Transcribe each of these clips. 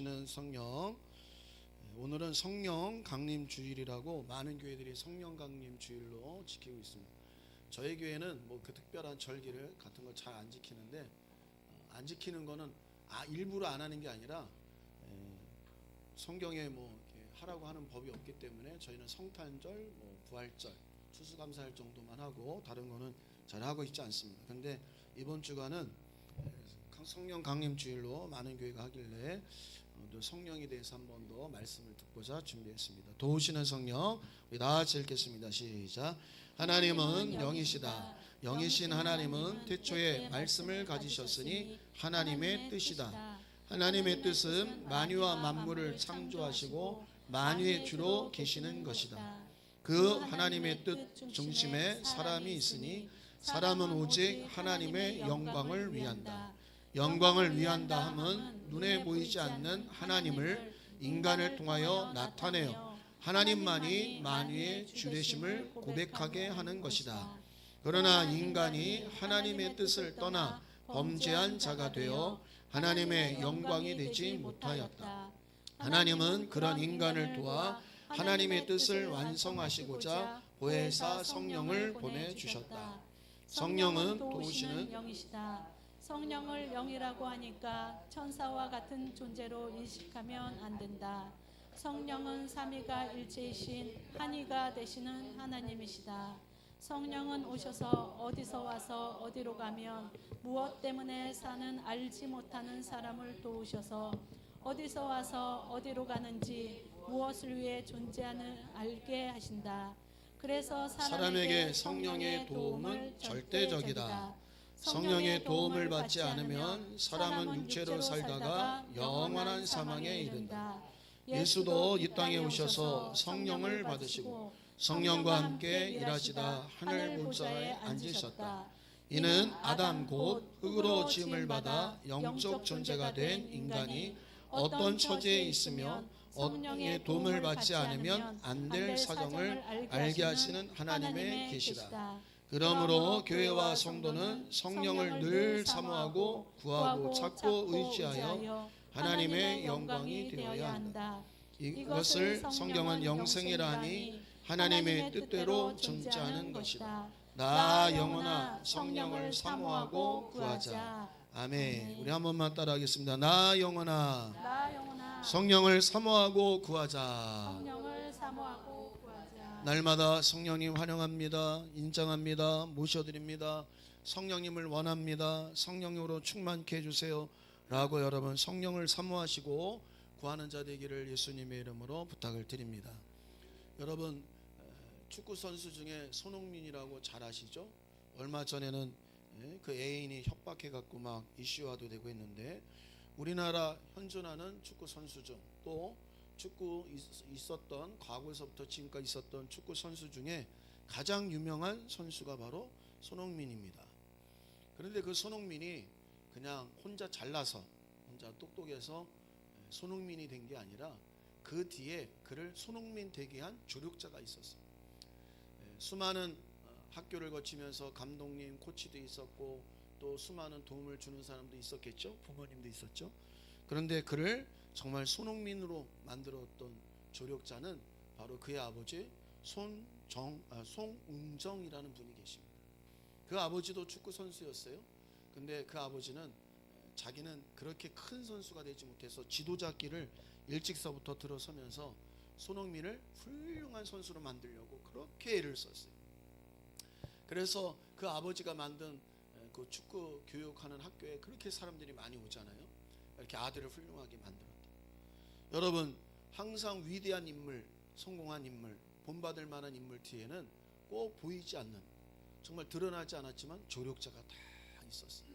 는 성령. 오늘은 성령 강림 주일이라고 많은 교회들이 성령 강림 주일로 지키고 있습니다. 저희 교회는 뭐 그 특별한 절기를 같은 거 잘 안 지키는데, 안 지키는 거는 일부러 안 하는 게 아니라 성경에 뭐 이렇게 하라고 하는 법이 없기 때문에 저희는 성탄절, 뭐 부활절, 추수감사할 정도만 하고 다른 거는 잘 하고 있지 않습니다. 그런데 이번 주간은 성령 강림 주일로 많은 교회가 하길래 성령에 대해서 한 번 더 말씀을 듣고자 준비했습니다. 도우시는 성령, 우리 다 같이 읽겠습니다. 시작. 하나님은 영이시다. 영이신 하나님은 태초에 말씀을 가지셨으니 하나님의 뜻이다. 하나님의 뜻은 만유와 만물을 창조하시고 만유의 주로 계시는 것이다. 그 하나님의 뜻 중심에 사람이 있으니 사람은 오직 하나님의 영광을 위한다. 영광을 위한다 함은 눈에 보이지 않는 하나님을 인간을 통하여 나타내어 하나님만이 만유의 주되심을 고백하게 하는 것이다. 그러나 인간이 하나님의 뜻을 떠나 범죄한 자가 되어 하나님의 영광이 되지 못하였다. 하나님은 그런 인간을 도와 하나님의 뜻을 완성하시고자 보혜사 성령을 보내주셨다. 성령은 도우시는 영이시다. 성령을 영이라고 하니까 천사와 같은 존재로 인식하면 안 된다. 성령은 삼위가 일체이신 한이가 되시는 하나님이시다. 성령은 오셔서 어디서 와서 어디로 가면 무엇 때문에 사는 알지 못하는 사람을 도우셔서 어디서 와서 어디로 가는지 무엇을 위해 존재하는 알게 하신다. 그래서 사람에게 성령의 도움은 절대적이다. 성령의 도움을 받지 않으면 사람은 육체로 살다가 영원한 사망에 이른다. 예수도 이 땅에 오셔서 성령을 받으시고 성령과 함께 일하시다 하늘 보좌에 앉으셨다. 이는 아담 곧 흙으로 지음을 받아 영적 존재가 된 인간이 어떤 처지에 있으며 성령의 도움을 받지 않으면 안 될 사정을 알게 하시는 하나님의 계시다. 그러므로 교회와 성도는 성령을 늘 사모하고 구하고 찾고 의지하여 하나님의 영광이 되어야 한다. 이것을 성경은 영생이라 하니 하나님의 뜻대로 존재하는 것이다. 나 영혼아 성령을 사모하고 구하자. 아멘. 우리 한 번만 따라하겠습니다. 나 영혼아 성령을 사모하고 구하자. 날마다 성령님 환영합니다. 인정합니다. 모셔드립니다. 성령님을 원합니다. 성령으로 충만케 해주세요 라고 여러분 성령을 사모하시고 구하는 자 되기를 예수님의 이름으로 부탁을 드립니다. 여러분 축구 선수 중에 손흥민이라고 잘 아시죠? 얼마 전에는 그 애인이 협박해 갖고 막 이슈화도 되고 있는데, 우리나라 현존하는 축구 선수 중 또 축구 있었던 과거에서부터 지금까지 있었던 축구 선수 중에 가장 유명한 선수가 바로 손흥민입니다. 그런데 그 손흥민이 그냥 혼자 잘나서 혼자 똑똑해서 손흥민이 된 게 아니라 그 뒤에 그를 손흥민 되게 한 조력자가 있었어요. 수많은 학교를 거치면서 감독님, 코치도 있었고 또 수많은 도움을 주는 사람도 있었겠죠. 부모님도 있었죠. 그런데 그를 정말 손흥민으로 만들었던 조력자는 바로 그의 아버지 송운정이라는 분이 계십니다. 그 아버지도 축구 선수였어요. 근데 그 아버지는 자기는 그렇게 큰 선수가 되지 못해서 지도자 길을 일찍서부터 들어서면서 손흥민을 훌륭한 선수로 만들려고 그렇게 애를 썼어요. 그래서 그 아버지가 만든 그 축구 교육하는 학교에 그렇게 사람들이 많이 오잖아요. 이렇게 아들을 훌륭하게 만들었다. 여러분 항상 위대한 인물, 성공한 인물, 본받을 만한 인물 뒤에는 꼭 보이지 않는, 정말 드러나지 않았지만 조력자가 다 있었어요.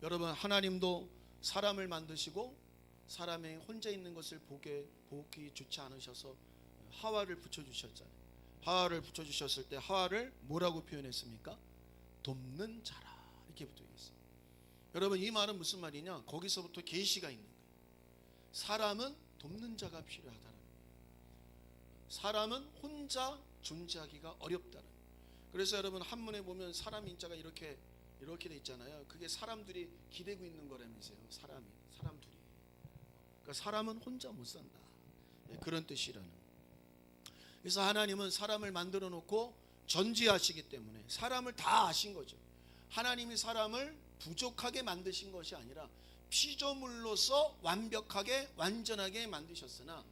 여러분 하나님도 사람을 만드시고 사람의 혼자 있는 것을 보기 좋지 않으셔서 하와를 붙여주셨잖아요. 하와를 붙여주셨을 때 하와를 뭐라고 표현했습니까? 돕는 자라 이렇게 붙어있어요. 여러분 이 말은 무슨 말이냐? 거기서부터 계시가 있는 거예요. 사람은 돕는 자가 필요하다는 거예요. 사람은 혼자 존재하기가 어렵다는 거예요. 그래서 여러분 한문에 보면 사람 인자가 이렇게 돼 있잖아요. 그게 사람들이 기대고 있는 거라면서요. 사람들이 그러니까 사람은 혼자 못 산다. 그런 뜻이라는. 그래서 하나님은 사람을 만들어 놓고 전지하시기 때문에 사람을 다 아신 거죠. 하나님이 사람을 부족하게 만드신 것이 아니라 피조물로서 완벽하게 완전하게 만드셨으나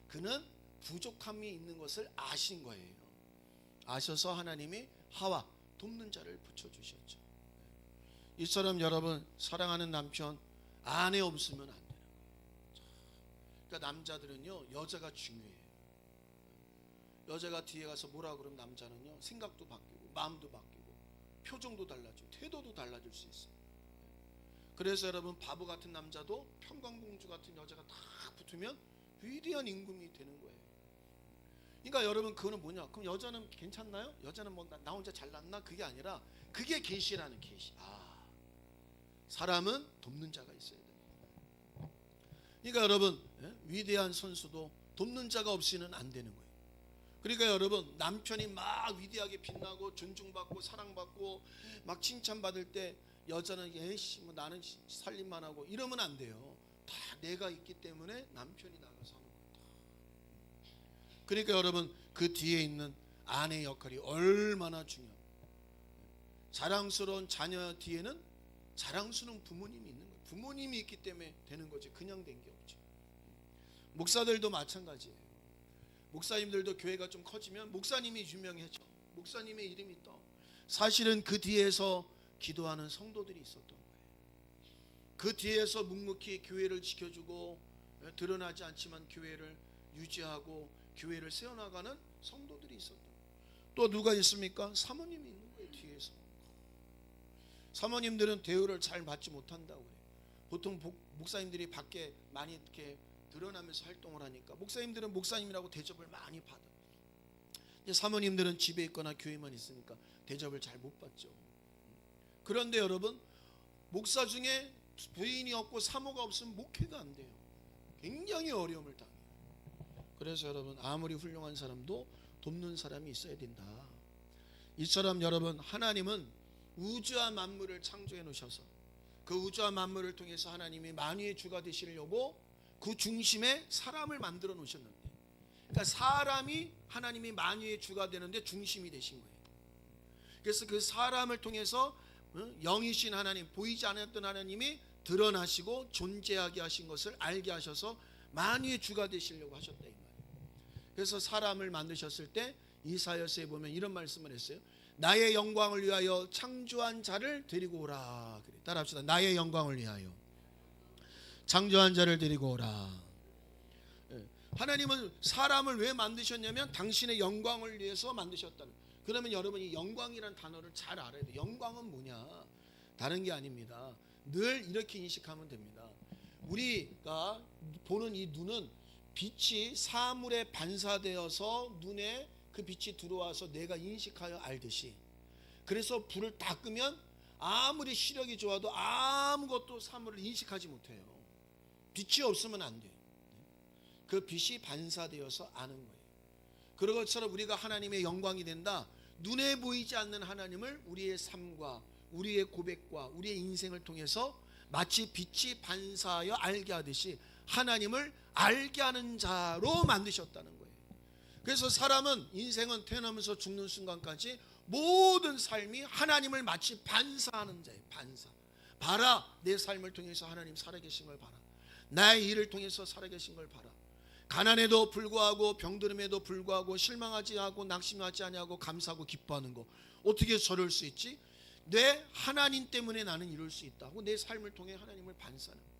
그는 부족함이 있는 것을 아신 거예요. 아셔서 하나님이 하와 돕는 자를 붙여주셨죠. 이처럼 여러분 사랑하는 남편 아내 없으면 안 돼요. 그러니까 남자들은요 여자가 중요해요. 여자가 뒤에 가서 뭐라 그러면 남자는요 생각도 바뀌고 마음도 바뀌고 표정도 달라지고 태도도 달라질 수 있어요. 그래서 여러분 바보 같은 남자도 평강공주 같은 여자가 딱 붙으면 위대한 임금이 되는 거예요. 그러니까 여러분 그거는 뭐냐? 그럼 여자는 괜찮나요? 여자는 뭐 나 혼자 잘났나? 그게 아니라 그게 계시라는 계시. 사람은 돕는 자가 있어야 됩니다. 그러니까 여러분 위대한 선수도 돕는 자가 없이는 안 되는 거예요. 그러니까 여러분 남편이 막 위대하게 빛나고 존중받고 사랑받고 막 칭찬받을 때 여자는 예씨 뭐 나는 살림만 하고 이러면 안 돼요. 다 내가 있기 때문에 남편이 나가서 하는 거다. 그러니까 여러분 그 뒤에 있는 아내의 역할이 얼마나 중요합니다. 자랑스러운 자녀 뒤에는 자랑스러운 부모님이 있는 거예요. 부모님이 있기 때문에 되는 거지 그냥 된 게 없죠. 목사들도 마찬가지예요. 목사님들도 교회가 좀 커지면 목사님이 유명해져. 목사님의 이름이 떠. 사실은 그 뒤에서 기도하는 성도들이 있었던 거예요. 그 뒤에서 묵묵히 교회를 지켜주고 드러나지 않지만 교회를 유지하고 교회를 세워나가는 성도들이 있었던 거예요. 또 누가 있습니까? 사모님이 있는 거예요. 뒤에서. 사모님들은 대우를 잘 받지 못한다고 그래요. 보통 목사님들이 밖에 많이 이렇게 드러나면서 활동을 하니까 목사님들은 목사님이라고 대접을 많이 받아요. 사모님들은 집에 있거나 교회만 있으니까 대접을 잘 못 받죠. 그런데 여러분 목사 중에 부인이 없고 사모가 없으면 목회가 안 돼요. 굉장히 어려움을 당해요. 그래서 여러분 아무리 훌륭한 사람도 돕는 사람이 있어야 된다. 이처럼 여러분 하나님은 우주와 만물을 창조해 놓으셔서 그 우주와 만물을 통해서 하나님이 만유의 주가 되시려고 그 중심에 사람을 만들어 놓으셨는데, 그러니까 사람이 하나님이 만유의 주가 되는데 중심이 되신 거예요. 그래서 그 사람을 통해서 영이신 하나님, 보이지 않았던 하나님이 드러나시고 존재하게 하신 것을 알게 하셔서 만유의 주가 되시려고 하셨다 이 말이에요. 그래서 사람을 만드셨을 때 이사야서에 보면 이런 말씀을 했어요. 나의 영광을 위하여 창조한 자를 데리고 오라. 그래. 따라합시다. 나의 영광을 위하여 창조한 자를 데리고 오라. 하나님은 사람을 왜 만드셨냐면 당신의 영광을 위해서 만드셨다는. 그러면 여러분이 영광이라는 단어를 잘 알아야 돼요. 영광은 뭐냐? 다른 게 아닙니다. 늘 이렇게 인식하면 됩니다. 우리가 보는 이 눈은 빛이 사물에 반사되어서 눈에 그 빛이 들어와서 내가 인식하여 알듯이, 그래서 불을 다 끄면 아무리 시력이 좋아도 아무것도 사물을 인식하지 못해요. 빛이 없으면 안 돼요. 그 빛이 반사되어서 아는 거예요. 그런 것처럼 우리가 하나님의 영광이 된다. 눈에 보이지 않는 하나님을 우리의 삶과 우리의 고백과 우리의 인생을 통해서 마치 빛이 반사하여 알게 하듯이 하나님을 알게 하는 자로 만드셨다는 거예요. 그래서 사람은 인생은 태어나면서 죽는 순간까지 모든 삶이 하나님을 마치 반사하는 자예요. 반사. 봐라, 내 삶을 통해서 하나님 살아계신 걸 봐라. 나의 일을 통해서 살아계신 걸 봐라. 가난에도 불구하고 병들음에도 불구하고 실망하지 않고 낙심하지 아니하고 감사하고 기뻐하는 거, 어떻게 저럴 수 있지? 내 하나님 때문에 나는 이룰 수 있다고 내 삶을 통해 하나님을 반사하는 거예요.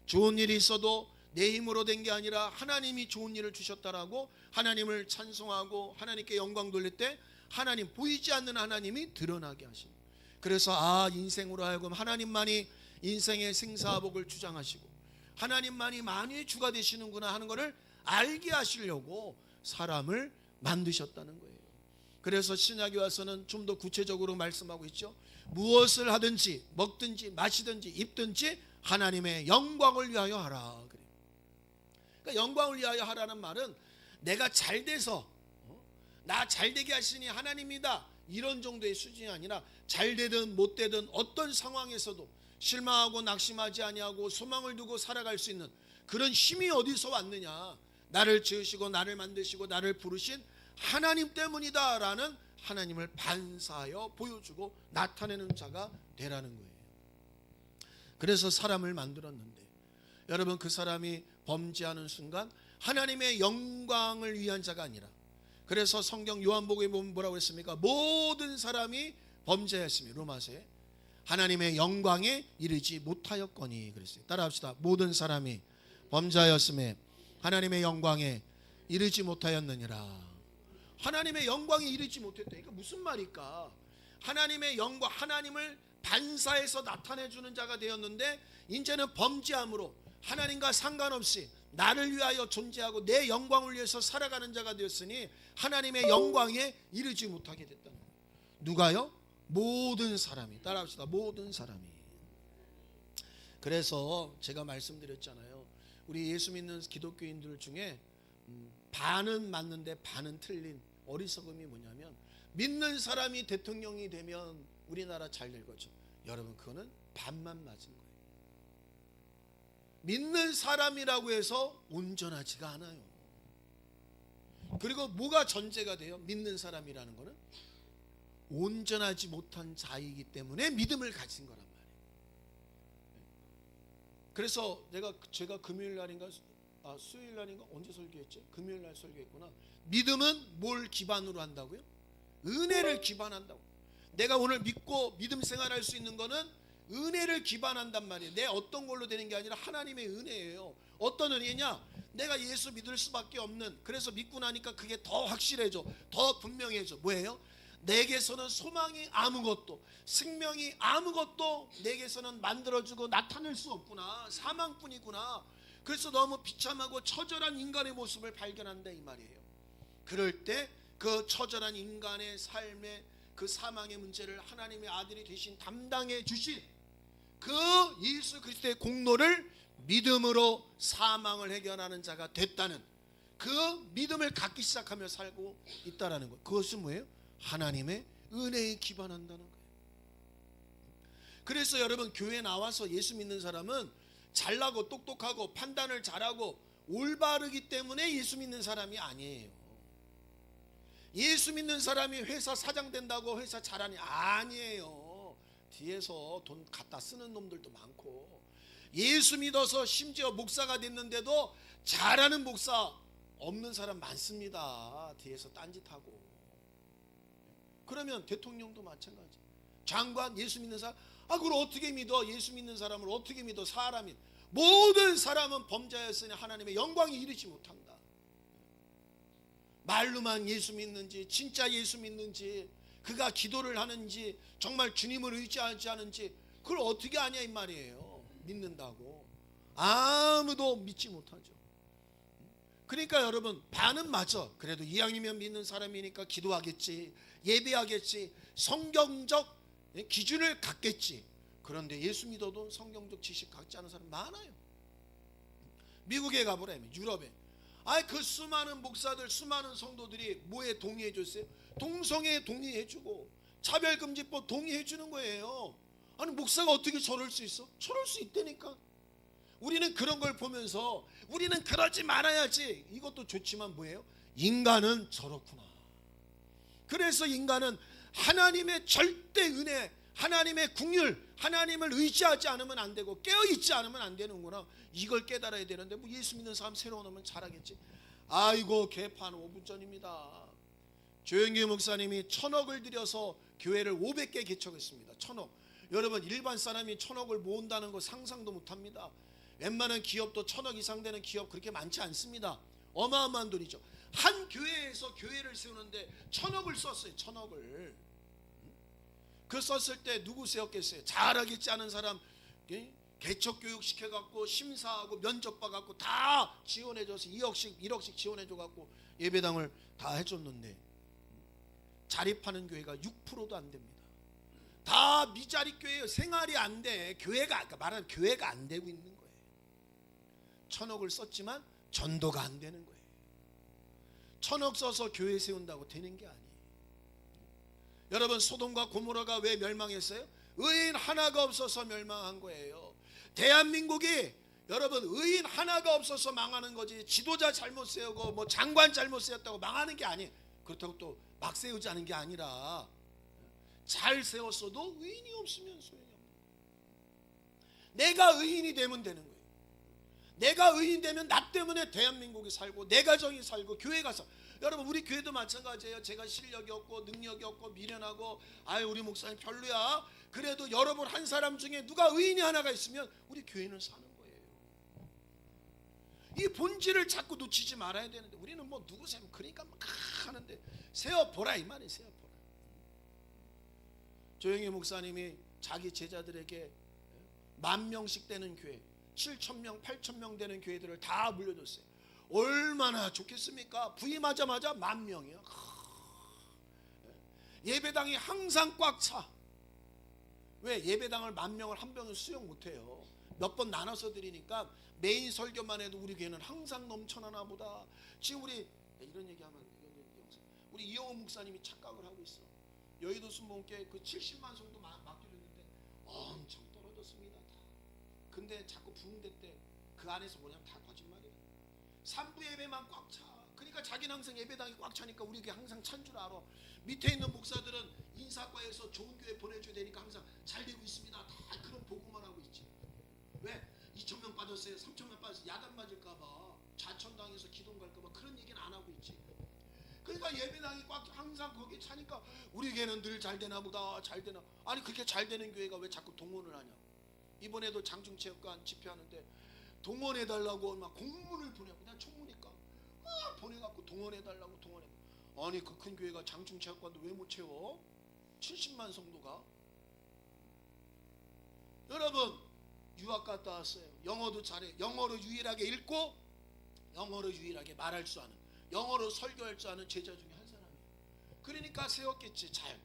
좋은 일이 있어도 내 힘으로 된 게 아니라 하나님이 좋은 일을 주셨다라고 하나님을 찬송하고 하나님께 영광 돌릴 때 하나님, 보이지 않는 하나님이 드러나게 하시는. 그래서 인생으로 하여금 하나님만이 인생의 생사복을 주장하시고 하나님만이 만유의 주가 되시는구나 하는 것을 알게 하시려고 사람을 만드셨다는 거예요. 그래서 신약에 와서는 좀 더 구체적으로 말씀하고 있죠. 무엇을 하든지 먹든지 마시든지 입든지 하나님의 영광을 위하여 하라. 그러니까 영광을 위하여 하라는 말은 내가 잘 돼서 나 잘되게 하시니 하나님이다 이런 정도의 수준이 아니라 잘되든 못되든 어떤 상황에서도 실망하고 낙심하지 아니하고 소망을 두고 살아갈 수 있는 그런 힘이 어디서 왔느냐? 나를 지으시고 나를 만드시고 나를 부르신 하나님 때문이다라는 하나님을 반사하여 보여주고 나타내는 자가 되라는 거예요. 그래서 사람을 만들었는데 여러분, 그 사람이 범죄하는 순간 하나님의 영광을 위한 자가 아니라, 그래서 성경 요한복음에 보면 뭐라고 했습니까? 모든 사람이 범죄했으며, 로마서에 하나님의 영광에 이르지 못하였거니 그랬어요. 따라합시다. 모든 사람이 범죄하였음에 하나님의 영광에 이르지 못하였느니라. 하나님의 영광에 이르지 못했다. 그러니까 무슨 말일까? 하나님의 영광, 하나님을 반사해서 나타내주는 자가 되었는데 이제는 범죄함으로 하나님과 상관없이 나를 위하여 존재하고 내 영광을 위해서 살아가는 자가 되었으니 하나님의 영광에 이르지 못하게 됐다. 누가요? 모든 사람이. 따라합시다. 모든 사람이. 그래서 제가 말씀드렸잖아요. 우리 예수 믿는 기독교인들 중에 반은 맞는데 반은 틀린 어리석음이 뭐냐면, 믿는 사람이 대통령이 되면 우리나라 잘 될 거죠. 여러분, 그거는 반만 맞은 거예요. 믿는 사람이라고 해서 온전하지가 않아요. 그리고 뭐가 전제가 돼요? 믿는 사람이라는 거는 온전하지 못한 자이기 때문에 믿음을 가진 거란 말이에요. 그래서 제가 금요일 날인가 수요일 날인가 언제 설교했죠? 금요일 날 설교했구나. 믿음은 뭘 기반으로 한다고요? 은혜를 기반한다고. 내가 오늘 믿고 믿음 생활할 수 있는 거는 은혜를 기반한단 말이에요. 내 어떤 걸로 되는 게 아니라 하나님의 은혜예요. 어떤 은혜냐? 내가 예수 믿을 수밖에 없는, 그래서 믿고 나니까 그게 더 확실해져, 더 분명해져. 뭐예요? 내게서는 소망이 아무것도, 생명이 아무것도 내게서는 만들어주고 나타낼 수 없구나. 사망뿐이구나. 그래서 너무 비참하고 처절한 인간의 모습을 발견한다 이 말이에요. 그럴 때 그 처절한 인간의 삶의 그 사망의 문제를 하나님의 아들이 대신 담당해 주신 그 예수 그리스도의 공로를 믿음으로 사망을 해결하는 자가 됐다는 그 믿음을 갖기 시작하며 살고 있다라는 것. 그것은 뭐예요? 하나님의 은혜에 기반한다는 거예요. 그래서 여러분, 교회 나와서 예수 믿는 사람은 잘나고 똑똑하고 판단을 잘하고 올바르기 때문에 예수 믿는 사람이 아니에요. 예수 믿는 사람이 회사 사장 된다고 회사 잘하니? 아니에요. 뒤에서 돈 갖다 쓰는 놈들도 많고, 예수 믿어서 심지어 목사가 됐는데도 잘하는 목사 없는 사람 많습니다. 뒤에서 딴짓하고. 그러면 대통령도 마찬가지. 장관, 예수 믿는 사람, 그걸 어떻게 믿어? 예수 믿는 사람을 어떻게 믿어? 사람이. 모든 사람은 범죄하였으니 하나님의 영광이 이르지 못한다. 말로만 예수 믿는지, 진짜 예수 믿는지, 그가 기도를 하는지, 정말 주님을 의지하지 않은지, 그걸 어떻게 아냐 이 말이에요. 믿는다고. 아무도 믿지 못하죠. 그러니까 여러분, 반은 맞아. 그래도 이왕이면 믿는 사람이니까 기도하겠지, 예배하겠지, 성경적 기준을 갖겠지. 그런데 예수 믿어도 성경적 지식 갖지 않은 사람 많아요. 미국에 가보라면, 유럽에. 그 수많은 목사들, 수많은 성도들이 뭐에 동의해 줬어요? 동성애에 동의해 주고 차별금지법 동의해 주는 거예요. 아니, 목사가 어떻게 저럴 수 있어? 저럴 수 있다니까. 우리는 그런 걸 보면서 우리는 그러지 말아야지. 이것도 좋지만 뭐예요? 인간은 저렇구나. 그래서 인간은 하나님의 절대 은혜, 하나님의 긍휼, 하나님을 의지하지 않으면 안 되고 깨어있지 않으면 안 되는구나. 이걸 깨달아야 되는데 뭐 예수 믿는 사람 새로 오면 잘하겠지. 아이고, 개판 5분 전입니다. 조영기 목사님이 1,000억을 들여서 교회를 500개 개척했습니다. 1,000억. 여러분, 일반 사람이 1,000억을 모은다는 거 상상도 못합니다. 웬만한 기업도 1,000억 이상 되는 기업 그렇게 많지 않습니다. 어마어마한 돈이죠. 한 교회에서 교회를 세우는데 1,000억을 썼어요. 1,000억을. 그 썼을 때 누구 세웠겠어요? 잘하겠지 않은 사람 개척 교육 시켜갖고 심사하고 면접 봐갖고 다 지원해줘서 2억씩 1억씩 지원해줘갖고 예배당을 다 해줬는데 자립하는 교회가 6%도 안 됩니다. 다 미자립 교회예요. 생활이 안 돼. 교회가, 아까 말하는 교회가 안 되고 있는 거예요. 1,000억을 썼지만 전도가 안 되는 거예요. 1,000억 써서 교회 세운다고 되는 게 아니에요. 여러분, 소돔과 고모라가 왜 멸망했어요? 의인 하나가 없어서 멸망한 거예요. 대한민국이 여러분, 의인 하나가 없어서 망하는 거지, 지도자 잘못 세우고 뭐 장관 잘못 세웠다고 망하는 게 아니에요. 그렇다고 또 막 세우지 않은 게 아니라 잘 세웠어도 의인이 없으면 소용이 없는 거예요. 내가 의인이 되면 되는 거예요. 내가 의인 되면 나 때문에 대한민국이 살고 내 가정이 살고 교회가 살고. 여러분, 우리 교회도 마찬가지예요. 제가 실력이 없고 능력이 없고 미련하고 아유 우리 목사님 별로야. 그래도 여러분 한 사람 중에 누가 의인이 하나가 있으면 우리 교회는 사는 거예요. 이 본질을 자꾸 놓치지 말아야 되는데 우리는 뭐 누구세요? 그러니까 막 하는데 세워보라 이 말이에요. 세워보라. 조영희 목사님이 자기 제자들에게 10,000명씩 되는 교회, 7,000명, 8,000명 되는 교회들을 다 물려줬어요. 얼마나 좋겠습니까? 부임하자마자 10,000명이요. 예배당이 항상 꽉 차. 왜? 예배당을 10,000명을 한 병에 수용 못해요. 몇 번 나눠서 드리니까 메인 설교만 해도 우리 교회는 항상 넘쳐나나 보다. 지금 우리 이런 얘기하면 우리 이영호 목사님이 착각을 하고 있어. 여의도 순복음교회 그 70만 성도 맡기려는데 엄청 떨어졌습니다. 다. 근데 자꾸 부흥대 때 그 안에서 뭐냐면 다 거짓말이에요. 3부 예배만 꽉 차. 그러니까 자기는 항상 예배당이 꽉 차니까 우리 교회 항상 찬 줄 알아. 밑에 있는 목사들은 인사과에서 좋은 교회 보내줘야 되니까 항상 잘 되고 있습니다. 다 그런 보고만 하고 있지. 왜? 2,000명 빠졌어요. 3,000명 빠졌어요. 야단 맞을까봐, 좌천당해서 기동 갈까봐 그런 얘기는 안 하고 있지. 그러니까 예배당이 꽉 항상 거기 차니까 우리 교회는 늘 잘 되나 보다. 잘 되나. 아니 그렇게 잘 되는 교회가 왜 자꾸 동원을 하냐. 이번에도 장충체육관 집회하는데 동원해달라고 막 공문을 보내고 그냥 총무니까 보내갖고 동원해달라고 동원해. 아니 그 큰 교회가 장충체육관도 왜 못 채워? 70만 성도가. 여러분 유학 갔다 왔어요. 영어도 잘해. 영어로 유일하게 읽고 영어로 유일하게 말할 줄 아는, 영어로 설교할 줄 아는 제자 중에 한 사람이에요. 그러니까 세웠겠지. 잘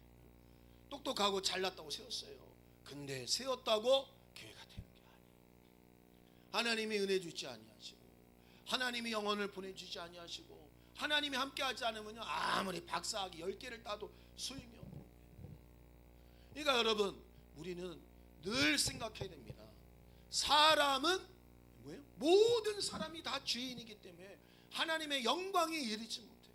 똑똑하고 잘났다고 세웠어요. 근데 세웠다고 교회가 되는 게 아니에요. 하나님이 은혜 주지 아니하시고 하나님이 영혼을 보내주지 아니하시고 하나님이 함께하지 않으면요 아무리 박사학위 10개를 따도 소용이 없는 거예요. 그러니까 여러분 우리는 늘 생각해야 됩니다. 사람은 뭐예요? 모든 사람이 다 죄인이기 때문에 하나님의 영광에 이르지 못해요.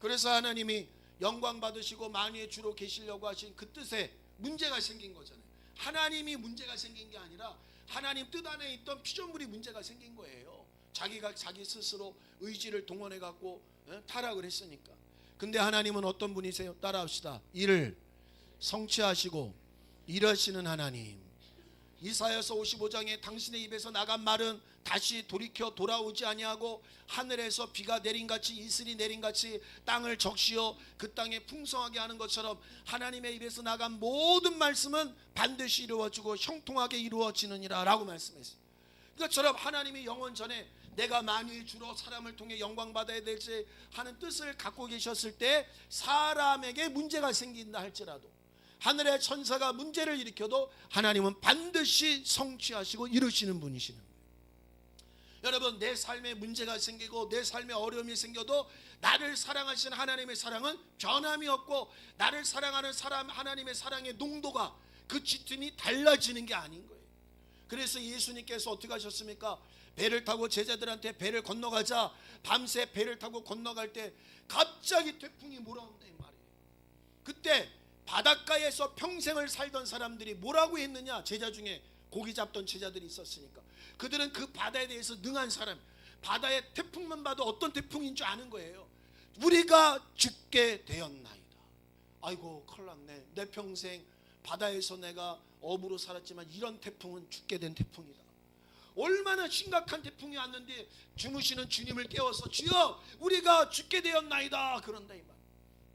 그래서 하나님이 영광 받으시고 만유의 주로 계시려고 하신 그 뜻에 문제가 생긴 거잖아요. 하나님이 문제가 생긴 게 아니라 하나님 뜻 안에 있던 피조물이 문제가 생긴 거예요. 자기가 자기 스스로 의지를 동원해 갖고 타락을 했으니까. 근데 하나님은 어떤 분이세요? 따라합시다. 이를 성취하시고 이러시는 하나님. 이사야서 55장에 당신의 입에서 나간 말은 다시 돌이켜 돌아오지 아니하고 하늘에서 비가 내린같이 이슬이 내린같이 땅을 적시어 그 땅에 풍성하게 하는 것처럼 하나님의 입에서 나간 모든 말씀은 반드시 이루어지고 형통하게 이루어지느니라 라고 말씀했어요. 그것처럼 하나님이 영원 전에 내가 만유의 주로 사람을 통해 영광 받아야 될지 하는 뜻을 갖고 계셨을 때 사람에게 문제가 생긴다 할지라도 하늘의 천사가 문제를 일으켜도 하나님은 반드시 성취하시고 이루시는 분이시는 거예요. 여러분 내 삶에 문제가 생기고 내 삶에 어려움이 생겨도 나를 사랑하시는 하나님의 사랑은 변함이 없고 나를 사랑하는 사람 하나님의 사랑의 농도가 그 짙음이 달라지는 게 아닌 거예요. 그래서 예수님께서 어떻게 하셨습니까? 배를 타고 제자들한테 배를 건너가자 밤새 배를 타고 건너갈 때 갑자기 태풍이 몰아온다 이 말이에요. 그때 바닷가에서 평생을 살던 사람들이 뭐라고 했느냐? 제자 중에 고기 잡던 제자들이 있었으니까 그들은 그 바다에 대해서 능한 사람, 바다의 태풍만 봐도 어떤 태풍인 줄 아는 거예요. 우리가 죽게 되었나이다. 아이고 큰일 났네. 내 평생 바다에서 내가 어부로 살았지만 이런 태풍은 죽게 된 태풍이다. 얼마나 심각한 태풍이 왔는데 주무시는 주님을 깨워서 주여 우리가 죽게 되었나이다 그런다 이 말.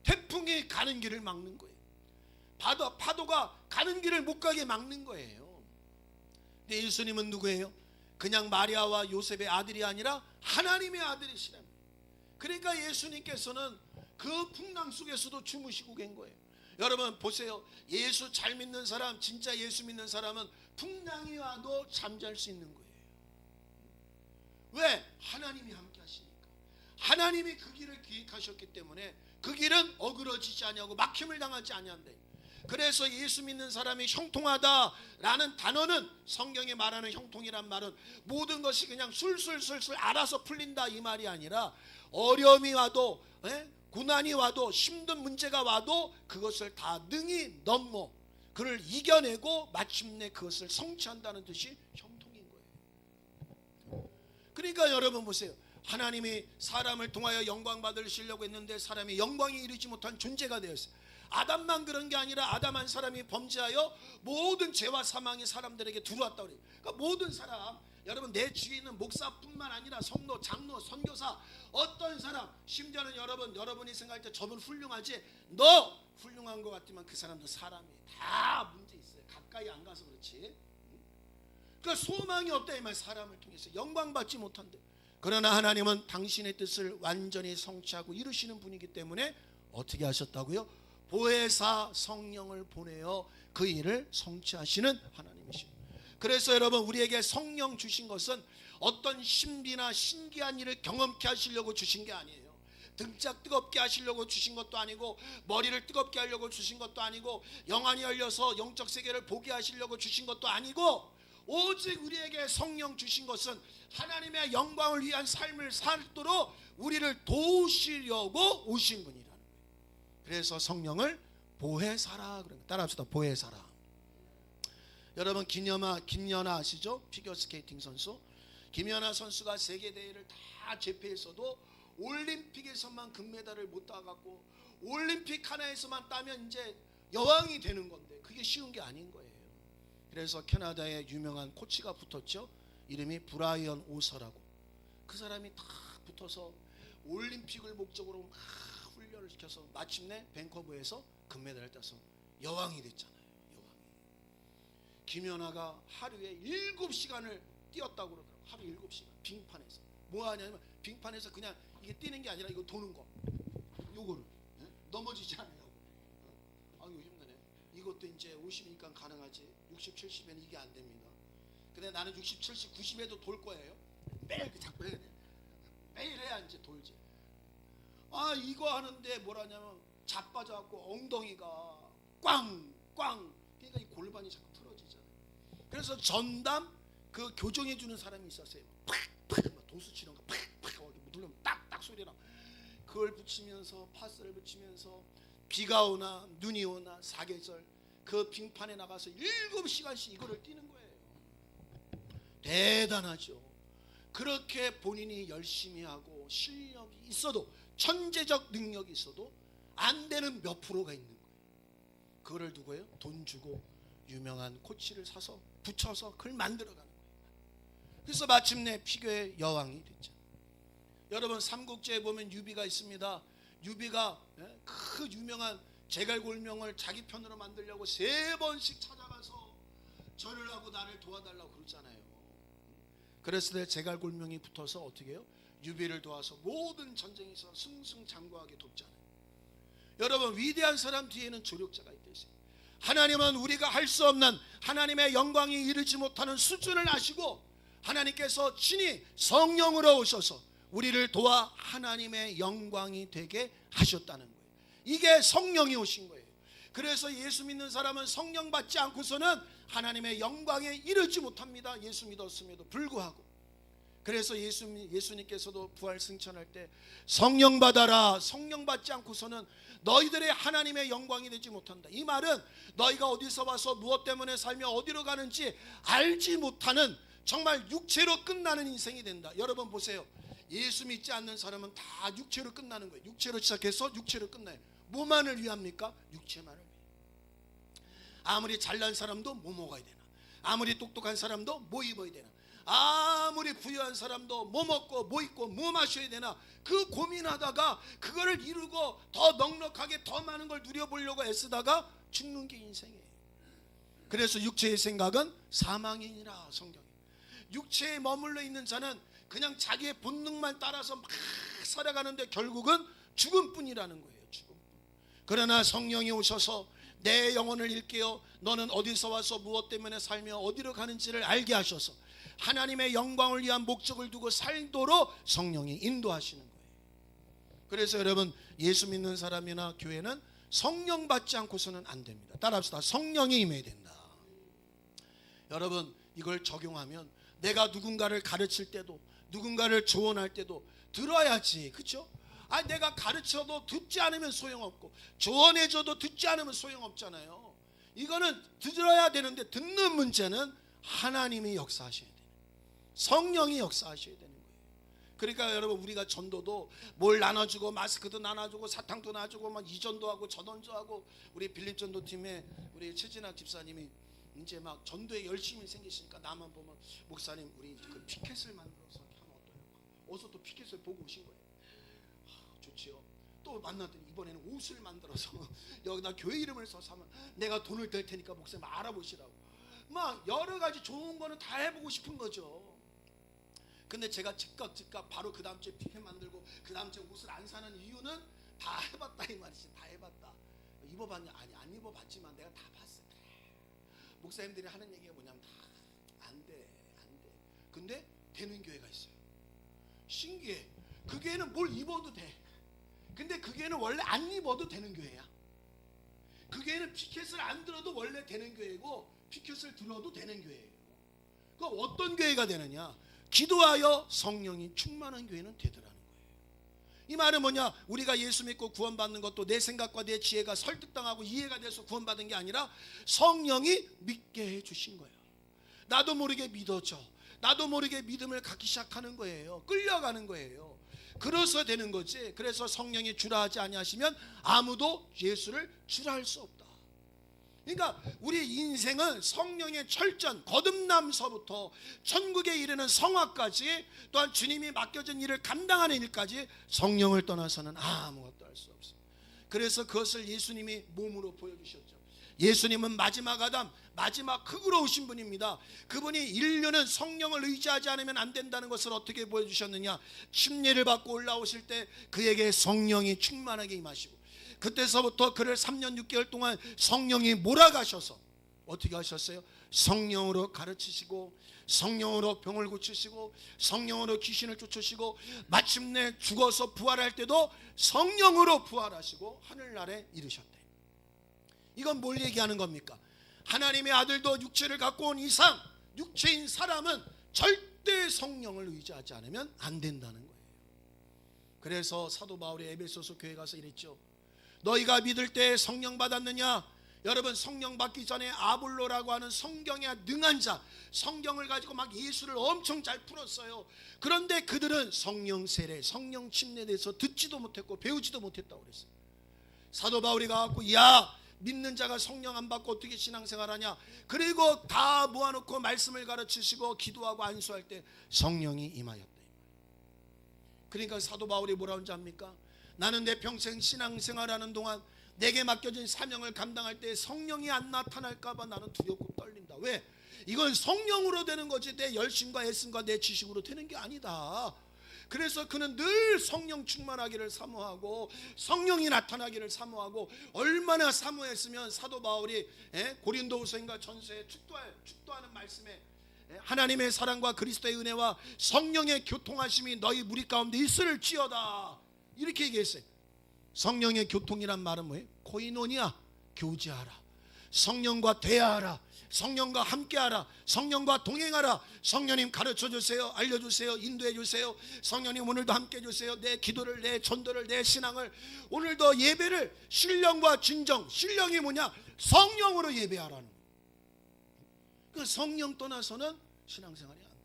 태풍이 가는 길을 막는 거예요. 파도가 가는 길을 못 가게 막는 거예요. 근데 예수님은 누구예요? 그냥 마리아와 요셉의 아들이 아니라 하나님의 아들이시랍니다. 그러니까 예수님께서는 그 풍랑 속에서도 주무시고 간 거예요. 여러분 보세요. 예수 잘 믿는 사람, 진짜 예수 믿는 사람은 풍랑이 와도 잠잘 수 있는 거예요. 왜? 하나님이 함께 하시니까. 하나님이 그 길을 기획하셨기 때문에 그 길은 어그러지지 아니하고 막힘을 당하지 아니한다. 그래서 예수 믿는 사람이 형통하다라는 단어는, 성경에 말하는 형통이란 말은 모든 것이 그냥 술술술술 알아서 풀린다 이 말이 아니라, 어려움이 와도 고난이 와도 힘든 문제가 와도 그것을 다 능히 넘어 그를 이겨내고 마침내 그것을 성취한다는 뜻이 형통인 거예요. 그러니까 여러분 보세요. 하나님이 사람을 통하여 영광 받으시려고 했는데 사람이 영광에 이르지 못한 존재가 되었어요. 아담만 그런 게 아니라 아담 한 사람이 범죄하여 모든 죄와 사망이 사람들에게 들어왔다고 그래요. 그러니까 모든 사람, 여러분 내 주위에 있는 목사뿐만 아니라 성도, 장로, 선교사, 어떤 사람, 심지어는 여러분이 생각할 때 저분 훌륭하지, 너 훌륭한 것 같지만 그 사람도 사람이 다 문제 있어요. 가까이 안 가서 그렇지. 그러니까 소망이 없다 이 말. 사람을 통해서 영광 받지 못한대. 그러나 하나님은 당신의 뜻을 완전히 성취하고 이루시는 분이기 때문에 어떻게 하셨다고요? 보혜사 성령을 보내어 그 일을 성취하시는 하나님이십니다. 그래서 여러분 우리에게 성령 주신 것은 어떤 신비나 신기한 일을 경험케 하시려고 주신 게 아니에요. 등짝 뜨겁게 하시려고 주신 것도 아니고, 머리를 뜨겁게 하려고 주신 것도 아니고, 영안이 열려서 영적 세계를 보게 하시려고 주신 것도 아니고, 오직 우리에게 성령 주신 것은 하나님의 영광을 위한 삶을 살도록 우리를 도우시려고 오신 분이라는 거예요. 그래서 성령을 보혜사라 그래요. 따라합시다. 보혜사라. 여러분 김연아 아시죠? 피겨스케이팅 선수. 김연아 선수가 세계대회를 다 제패했어도 올림픽에서만 금메달을 못 따갖고, 올림픽 하나에서만 따면 이제 여왕이 되는 건데 그게 쉬운 게 아닌 거예요. 그래서 캐나다에 유명한 코치가 붙었죠. 이름이 브라이언 오서라고. 그 사람이 다 붙어서 올림픽을 목적으로 막 훈련을 시켜서 마침내 밴쿠버에서 금메달을 따서 여왕이 됐잖아요. 여왕이. 김연아가 하루에 7시간을 뛰었다고 그러더라고요. 하루 7시간 빙판에서. 뭐 하냐면 빙판에서 그냥 이게 뛰는 게 아니라 이거 도는 거, 요거를 넘어지지 않으려고. 아유 힘드네. 이것도 이제 50이니까 가능하지, 60, 70에는 이게 안 됩니다. 근데 나는 60, 70, 90에도 돌 거예요. 매일 자꾸 해야 돼. 매일 해야 이제 돌지. 아 이거 하는데 뭐라냐면 자빠져갖고 엉덩이가 꽝꽝, 그러니까 이 골반이 자꾸 틀어지잖아요. 그래서 전담 그 교정해 주는 사람이 있었어요. 팍팍 도수 치는 거 팍팍 누르면 딱딱 소리 나. 그걸 붙이면서 파스를 붙이면서 비가 오나 눈이 오나 사계절 그 빙판에 나가서 7시간씩 이거를 뛰는 거예요. 대단하죠. 그렇게 본인이 열심히 하고 실력이 있어도, 천재적 능력이 있어도 안 되는 몇 프로가 있는 거예요. 그거를 누구예요? 돈 주고 유명한 코치를 사서 붙여서 그걸 만들어가는 거예요. 그래서 마침내 피겨의 여왕이 됐죠. 여러분 삼국지에 보면 유비가 있습니다. 유비가 그 유명한 제갈골명을 자기 편으로 만들려고 3번씩 찾아가서 절을 하고 나를 도와달라고 그러잖아요. 그랬을 때 제갈골명이 붙어서 어떻게 해요? 유비를 도와서 모든 전쟁에서 승승장구하게 돕잖아요. 여러분 위대한 사람 뒤에는 조력자가 있겠어요. 하나님은 우리가 할 수 없는, 하나님의 영광이 이르지 못하는 수준을 아시고 하나님께서 친히 성령으로 오셔서 우리를 도와 하나님의 영광이 되게 하셨다는 거예요. 이게 성령이 오신 거예요. 그래서 예수 믿는 사람은 성령 받지 않고서는 하나님의 영광에 이르지 못합니다. 예수 믿었음에도 불구하고. 그래서 예수님께서도 부활 승천할 때 성령 받아라, 성령 받지 않고서는 너희들의 하나님의 영광이 되지 못한다. 이 말은 너희가 어디서 와서 무엇 때문에 살며 어디로 가는지 알지 못하는 정말 육체로 끝나는 인생이 된다. 여러분 보세요. 예수 믿지 않는 사람은 다 육체로 끝나는 거예요. 육체로 시작해서 육체로 끝나요. 뭐만을 위합니까? 육체만을 위해. 아무리 잘난 사람도 뭐 먹어야 되나, 아무리 똑똑한 사람도 뭐 입어야 되나, 아무리 부유한 사람도 뭐 먹고 뭐 입고 뭐 마셔야 되나, 그 고민하다가 그거를 이루고 더 넉넉하게 더 많은 걸 누려보려고 애쓰다가 죽는 게 인생이에요. 그래서 육체의 생각은 사망이니라 성경에. 육체에 머물러 있는 자는 그냥 자기의 본능만 따라서 막 살아가는데 결국은 죽음뿐이라는 거예요. 죽음뿐. 그러나 성령이 오셔서 내 영혼을 일깨워 너는 어디서 와서 무엇 때문에 살며 어디로 가는지를 알게 하셔서 하나님의 영광을 위한 목적을 두고 살도록 성령이 인도하시는 거예요. 그래서 여러분 예수 믿는 사람이나 교회는 성령 받지 않고서는 안 됩니다. 따라합시다. 성령이 임해야 된다. 여러분, 이걸 적용하면 내가 누군가를 가르칠 때도, 누군가를 조언할 때도 들어야지, 그렇죠? 내가 가르쳐도 듣지 않으면 소용없고, 조언해줘도 듣지 않으면 소용없잖아요. 이거는 들어야 되는데, 듣는 문제는 하나님이 역사하셔야 돼요. 성령이 역사하셔야 되는 거예요. 그러니까 여러분, 우리가 전도도 뭘 나눠주고, 마스크도 나눠주고, 사탕도 나눠주고, 막 이전도 하고 저전도 하고, 우리 빌립 전도팀에 우리 최진학 집사님이 이제 막 전도에 열심히 생기시니까 나만 보면, 목사님 우리 그 피켓을 만들어서 하면 어떠냐고. 어서 또 피켓을 보고 오신 거예요. 좋지요. 또 만났더니 이번에는 옷을 만들어서 여기다 교회 이름을 써서 하면 내가 돈을 댈 테니까 목사님 알아보시라고. 막 여러 가지 좋은 거는 다 해보고 싶은 거죠. 근데 제가 즉각 바로 그 다음 주에 피켓 만들고 그 다음 주에 옷을 안 사는 이유는 다 해봤다 이 말이지. 다 해봤다. 입어봤냐? 아니, 안 입어봤지만 내가 다 봤어. 목사님들이 하는 얘기가 뭐냐면 다 안 돼. 근데 되는 교회가 있어요. 신기해. 그 교회는 뭘 입어도 돼. 근데 그 교회는 원래 안 입어도 되는 교회야. 그 교회는 피켓을 안 들어도 원래 되는 교회고, 피켓을 들어도 되는 교회예요. 그럼 어떤 교회가 되느냐? 기도하여 성령이 충만한 교회는 되더라는 거예요. 이 말은 뭐냐? 우리가 예수 믿고 구원받는 것도 내 생각과 내 지혜가 설득당하고 이해가 돼서 구원받은 게 아니라 성령이 믿게 해주신 거예요. 나도 모르게 믿어져. 나도 모르게 믿음을 갖기 시작하는 거예요. 끌려가는 거예요. 그래서 되는 거지. 그래서 성령이 주라 하지 아니하시면 아무도 예수를 주라 할 수 없다. 그러니까 우리 인생은 성령의 철전, 거듭남서부터 천국에 이르는 성화까지, 또한 주님이 맡겨진 일을 감당하는 일까지 성령을 떠나서는 아무것도 할 수 없습니다. 그래서 그것을 예수님이 몸으로 보여주셨죠. 예수님은 마지막 아담, 마지막 흙으로 오신 분입니다. 그분이 인류는 성령을 의지하지 않으면 안 된다는 것을 어떻게 보여주셨느냐? 침례를 받고 올라오실 때 그에게 성령이 충만하게 임하시고, 그때서부터 그를 3년 6개월 동안 성령이 몰아가셔서 어떻게 하셨어요? 성령으로 가르치시고, 성령으로 병을 고치시고, 성령으로 귀신을 쫓으시고, 마침내 죽어서 부활할 때도 성령으로 부활하시고 하늘나라에 이르셨대. 이건 뭘 얘기하는 겁니까? 하나님의 아들도 육체를 갖고 온 이상, 육체인 사람은 절대 성령을 의지하지 않으면 안 된다는 거예요. 그래서 사도 바울이 에베소서 교회 가서 이랬죠. 너희가 믿을 때 성령 받았느냐? 여러분, 성령 받기 전에 아볼로라고 하는 성경에 능한 자, 성경을 가지고 막 예수를 엄청 잘 풀었어요. 그런데 그들은 성령 세례, 성령 침례에 대해서 듣지도 못했고 배우지도 못했다고 그랬어요. 사도 바울이 가갖고, 야, 믿는 자가 성령 안 받고 어떻게 신앙생활하냐? 그리고 다 모아놓고 말씀을 가르치시고 기도하고 안수할 때 성령이 임하였다. 그러니까 사도 바울이 뭐라고 하는지 압니까? 나는 내 평생 신앙생활하는 동안 내게 맡겨진 사명을 감당할 때 성령이 안 나타날까 봐 나는 두렵고 떨린다. 왜? 이건 성령으로 되는 거지 내 열심과 애씀과 내 지식으로 되는 게 아니다. 그래서 그는 늘 성령 충만하기를 사모하고 성령이 나타나기를 사모하고, 얼마나 사모했으면 사도 바울이 고린도후서인가 전서에 축도하는 말씀에 하나님의 사랑과 그리스도의 은혜와 성령의 교통하심이 너희 무리 가운데 있을지어다 이렇게 얘기했어요. 성령의 교통이란 말은 뭐예요? 코이노니아, 교제하라, 성령과 대화하라, 성령과 함께하라, 성령과 동행하라. 성령님 가르쳐주세요, 알려주세요, 인도해주세요. 성령님 오늘도 함께해주세요. 내 기도를, 내 전도를, 내 신앙을, 오늘도 예배를 신령과 진정, 신령이 뭐냐? 성령으로 예배하라는 거예요. 그 성령 떠나서는 신앙생활이 안 돼요.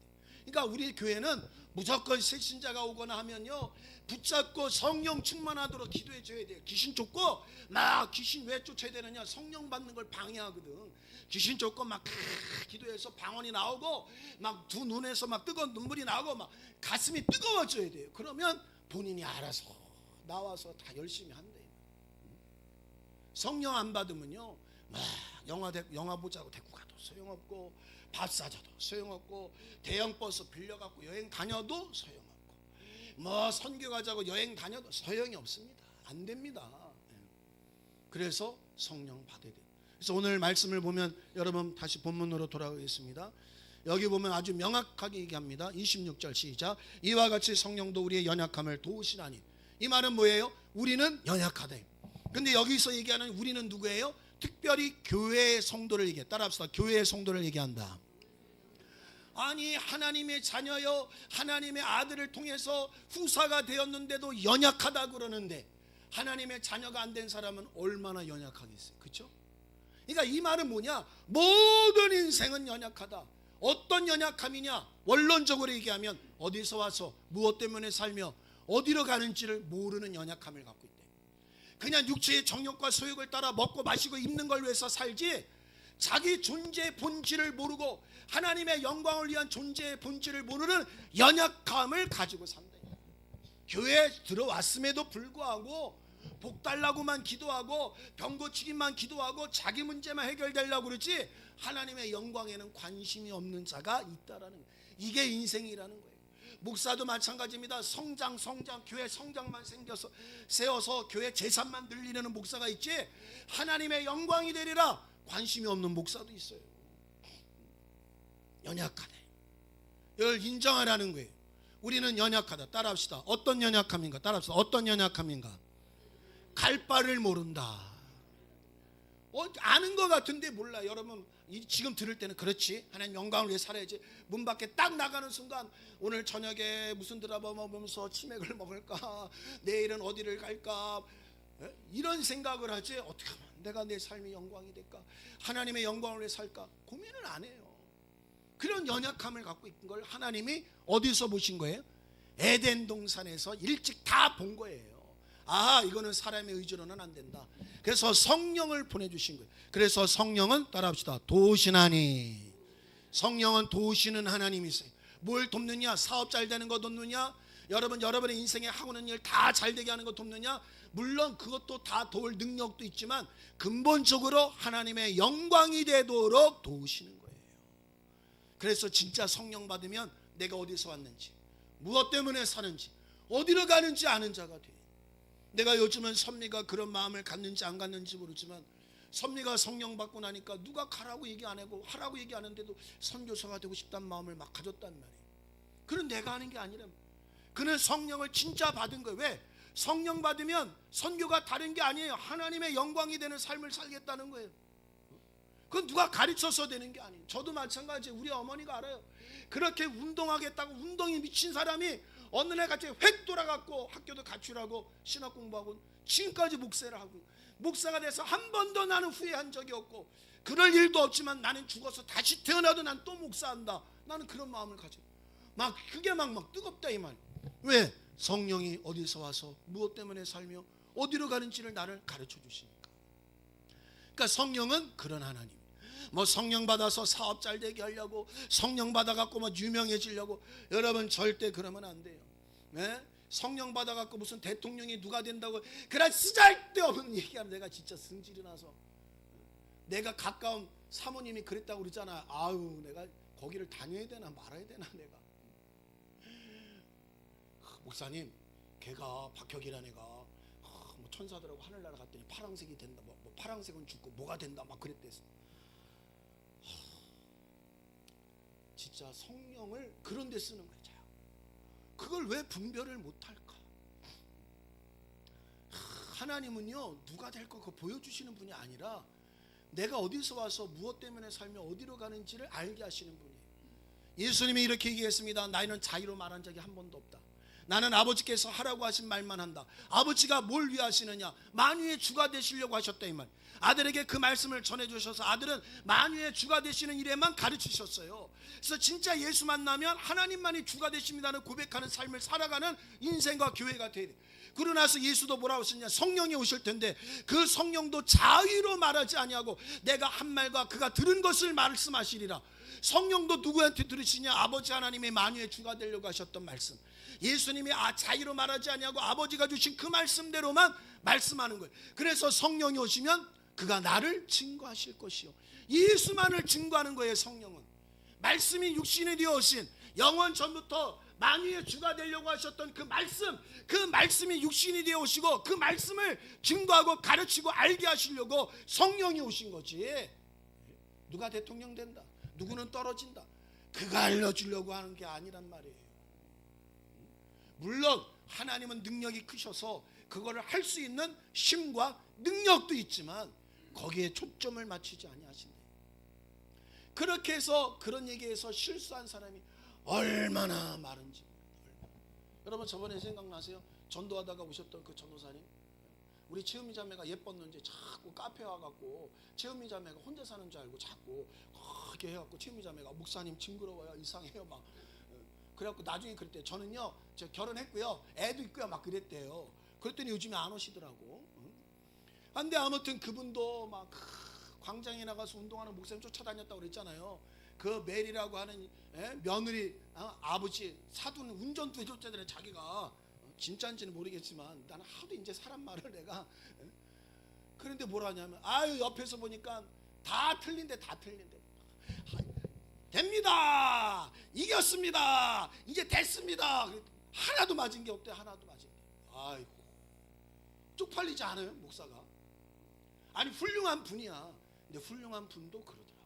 그러니까 우리 교회는 무조건 새신자가 오거나 하면요, 붙잡고 성령 충만하도록 기도해 줘야 돼요. 귀신 쫓고 막, 귀신 왜 쫓아야 되느냐? 성령 받는 걸 방해하거든. 귀신 쫓고 막 기도해서 방언이 나오고 막 두 눈에서 막 뜨거운 눈물이 나오고 막 가슴이 뜨거워져야 돼요. 그러면 본인이 알아서 나와서 다 열심히 한대요. 성령 안 받으면요, 막 영화 보자고 데리고 가도 소용없고, 밥 사줘도 소용없고, 대형 버스 빌려갖고 여행 다녀도 소용없고, 뭐 선교 가자고 여행 다녀도 소용이 없습니다. 안 됩니다. 그래서 성령 받아야 돼요. 그래서 오늘 말씀을 보면, 여러분 다시 본문으로 돌아가겠습니다. 여기 보면 아주 명확하게 얘기합니다. 26절 시작. 이와 같이 성령도 우리의 연약함을 도우시나니. 이 말은 뭐예요? 우리는 연약하다. 근데 여기서 얘기하는 우리는 누구예요? 특별히 교회의 성도를 얘기해. 따라합시다. 교회의 성도를 얘기한다. 아니 하나님의 자녀여, 하나님의 아들을 통해서 후사가 되었는데도 연약하다 그러는데 하나님의 자녀가 안 된 사람은 얼마나 연약하겠어요. 그렇죠? 그러니까 이 말은 뭐냐? 모든 인생은 연약하다. 어떤 연약함이냐? 원론적으로 얘기하면 어디서 와서 무엇 때문에 살며 어디로 가는지를 모르는 연약함을 갖고 있대. 그냥 육체의 정욕과 소욕을 따라 먹고 마시고 입는 걸 위해서 살지 자기 존재의 본질을 모르고 하나님의 영광을 위한 존재의 본질을 모르는 연약함을 가지고 산다. 교회에 들어왔음에도 불구하고 복 달라고만 기도하고 병 고치기만 기도하고 자기 문제만 해결되려고 그러지 하나님의 영광에는 관심이 없는 자가 있다라는 거예요. 이게 인생이라는 거예요. 목사도 마찬가지입니다. 성장 교회 성장만 세워서 교회 재산만 늘리려는 목사가 있지 하나님의 영광이 되리라 관심이 없는 목사도 있어요. 연약하네. 이걸 인정하라는 거예요. 우리는 연약하다. 따라합시다. 어떤 연약함인가? 따라합시다. 어떤 연약함인가? 갈 바를 모른다. 아는 것 같은데 몰라. 여러분 지금 들을 때는 그렇지. 하나님 영광을 위해 살아야지. 문 밖에 딱 나가는 순간 오늘 저녁에 무슨 드라마 보면서 치맥을 먹을까? 내일은 어디를 갈까? 이런 생각을 하지. 어떻게 하면 내가 내 삶이 영광이 될까? 하나님의 영광을 위해 살까? 고민을 안 해요. 그런 연약함을 갖고 있는 걸 하나님이 어디서 보신 거예요? 에덴 동산에서 일찍 다 본 거예요. 아, 이거는 사람의 의지로는 안 된다. 그래서 성령을 보내주신 거예요. 그래서 성령은 따라합시다. 도우시나니. 성령은 도우시는 하나님이세요. 뭘 돕느냐? 사업 잘 되는 거 돕느냐? 여러분의 인생에 하고 있는 일 다 잘 되게 하는 거 돕느냐? 물론 그것도 다 도울 능력도 있지만 근본적으로 하나님의 영광이 되도록 도우시는 거예요. 그래서 진짜 성령 받으면 내가 어디서 왔는지, 무엇 때문에 사는지, 어디로 가는지 아는 자가 돼. 내가 요즘은 선미가 그런 마음을 갖는지 안 갖는지 모르지만 선미가 성령 받고 나니까 누가 가라고 얘기 안 하고 하라고 얘기 안 했는데도 선교사가 되고 싶다는 마음을 막 가졌단 말이에요. 그건 내가 하는 게 아니라 그는 성령을 진짜 받은 거예요. 왜? 성령 받으면 선교가 다른 게 아니에요. 하나님의 영광이 되는 삶을 살겠다는 거예요. 그건 누가 가르쳐서 되는 게 아니에요. 저도 마찬가지예요. 우리 어머니가 알아요. 그렇게 운동하겠다고 운동이 미친 사람이 어느 날 갑자기 획 돌아갔고 학교도 가출하고 신학 공부하고 지금까지 목사를 하고 목사가 돼서 한 번도 나는 후회한 적이 없고 그럴 일도 없지만 나는 죽어서 다시 태어나도 난 또 목사한다. 나는 그런 마음을 가져. 막 그게 막 뜨겁다 이 말. 왜? 성령이 어디서 와서 무엇 때문에 살며 어디로 가는지를 나를 가르쳐 주시니까. 그러니까 성령은 그런 하나님. 뭐 성령 받아서 사업 잘 되게 하려고 성령 받아갖고 뭐 유명해지려고 여러분 절대 그러면 안 돼요. 네? 성령 받아갖고 무슨 대통령이 누가 된다고 그런 쓰잘데없는 얘기하면 내가 진짜 승질이 나서 내가 가까운 사모님이 그랬다고 그러잖아. 아유 내가 거기를 다녀야 되나 말아야 되나 내가. 목사님 걔가 박혁이라는 애가 뭐 천사들하고 하늘나라 갔더니 파랑색이 된다. 뭐 파랑색은 죽고 뭐가 된다 막 그랬댔어. 진짜 성령을 그런 데 쓰는 거예요. 그걸 왜 분별을 못할까? 하나님은요 누가 될 거 그거 보여주시는 분이 아니라 내가 어디서 와서 무엇 때문에 살며 어디로 가는지를 알게 하시는 분이에요. 예수님이 이렇게 얘기했습니다. 나는 자유로 말한 적이 한 번도 없다. 나는 아버지께서 하라고 하신 말만 한다. 아버지가 뭘 위해 하시느냐? 만유의 주가 되시려고 하셨다 이 말. 아들에게 그 말씀을 전해주셔서 아들은 만유의 주가 되시는 일에만 가르치셨어요. 그래서 진짜 예수 만나면 하나님만이 주가 되십니다는 고백하는 삶을 살아가는 인생과 교회가 돼야 돼. 그러고 나서 예수도 뭐라고 하셨냐? 성령이 오실 텐데 그 성령도 자의로 말하지 아니하고 내가 한 말과 그가 들은 것을 말씀하시리라. 성령도 누구한테 들으시냐? 아버지 하나님의 만유의 주가 되려고 하셨던 말씀. 예수님이 자의로 말하지 아니하고 아버지가 주신 그 말씀대로만 말씀하는 거예요. 그래서 성령이 오시면 그가 나를 증거하실 것이요. 예수만을 증거하는 거예요. 성령은 말씀이 육신이 되어 오신 영원 전부터 만유의 주가 되려고 하셨던 그 말씀이 육신이 되어 오시고 그 말씀을 증거하고 가르치고 알게 하시려고 성령이 오신 거지. 누가 대통령 된다, 누구는 떨어진다, 그가 알려주려고 하는 게 아니란 말이에요. 물론 하나님은 능력이 크셔서 그거를 할 수 있는 힘과 능력도 있지만 거기에 초점을 맞추지 아니하신대. 그렇게 해서 그런 얘기에서 실수한 사람이 얼마나 많은지. 여러분 저번에 생각나세요? 전도하다가 오셨던 그 전도사님, 우리 채은미 자매가 예뻤는지 자꾸 카페 와갖고 채은미 자매가 혼자 사는 줄 알고 자꾸 그렇게 해갖고 채은미 자매가 목사님 징그러워요, 이상해요 막. 그래갖고 나중에 그랬대요. 저는요 저 결혼했고요 애도 있고요 막 그랬대요. 그랬더니 요즘에 안 오시더라고. 근데 아무튼 그분도 막 광장에 나가서 운동하는 목사님 쫓아다녔다고 그랬잖아요. 그 멜이라고 하는 며느리 아버지 사돈 운전도 해줬잖아요. 자기가 진짜인지는 모르겠지만 나는 하도 이제 사람 말을 내가. 그런데 뭐라 하냐면 아유 옆에서 보니까 다 틀린데 됩니다, 이겼습니다, 이제 됐습니다. 하나도 맞은 게 없대. 하나도 맞은 게. 아이고 쪽팔리지 않아요 목사가? 아니 훌륭한 분이야. 근데 훌륭한 분도 그러더라고.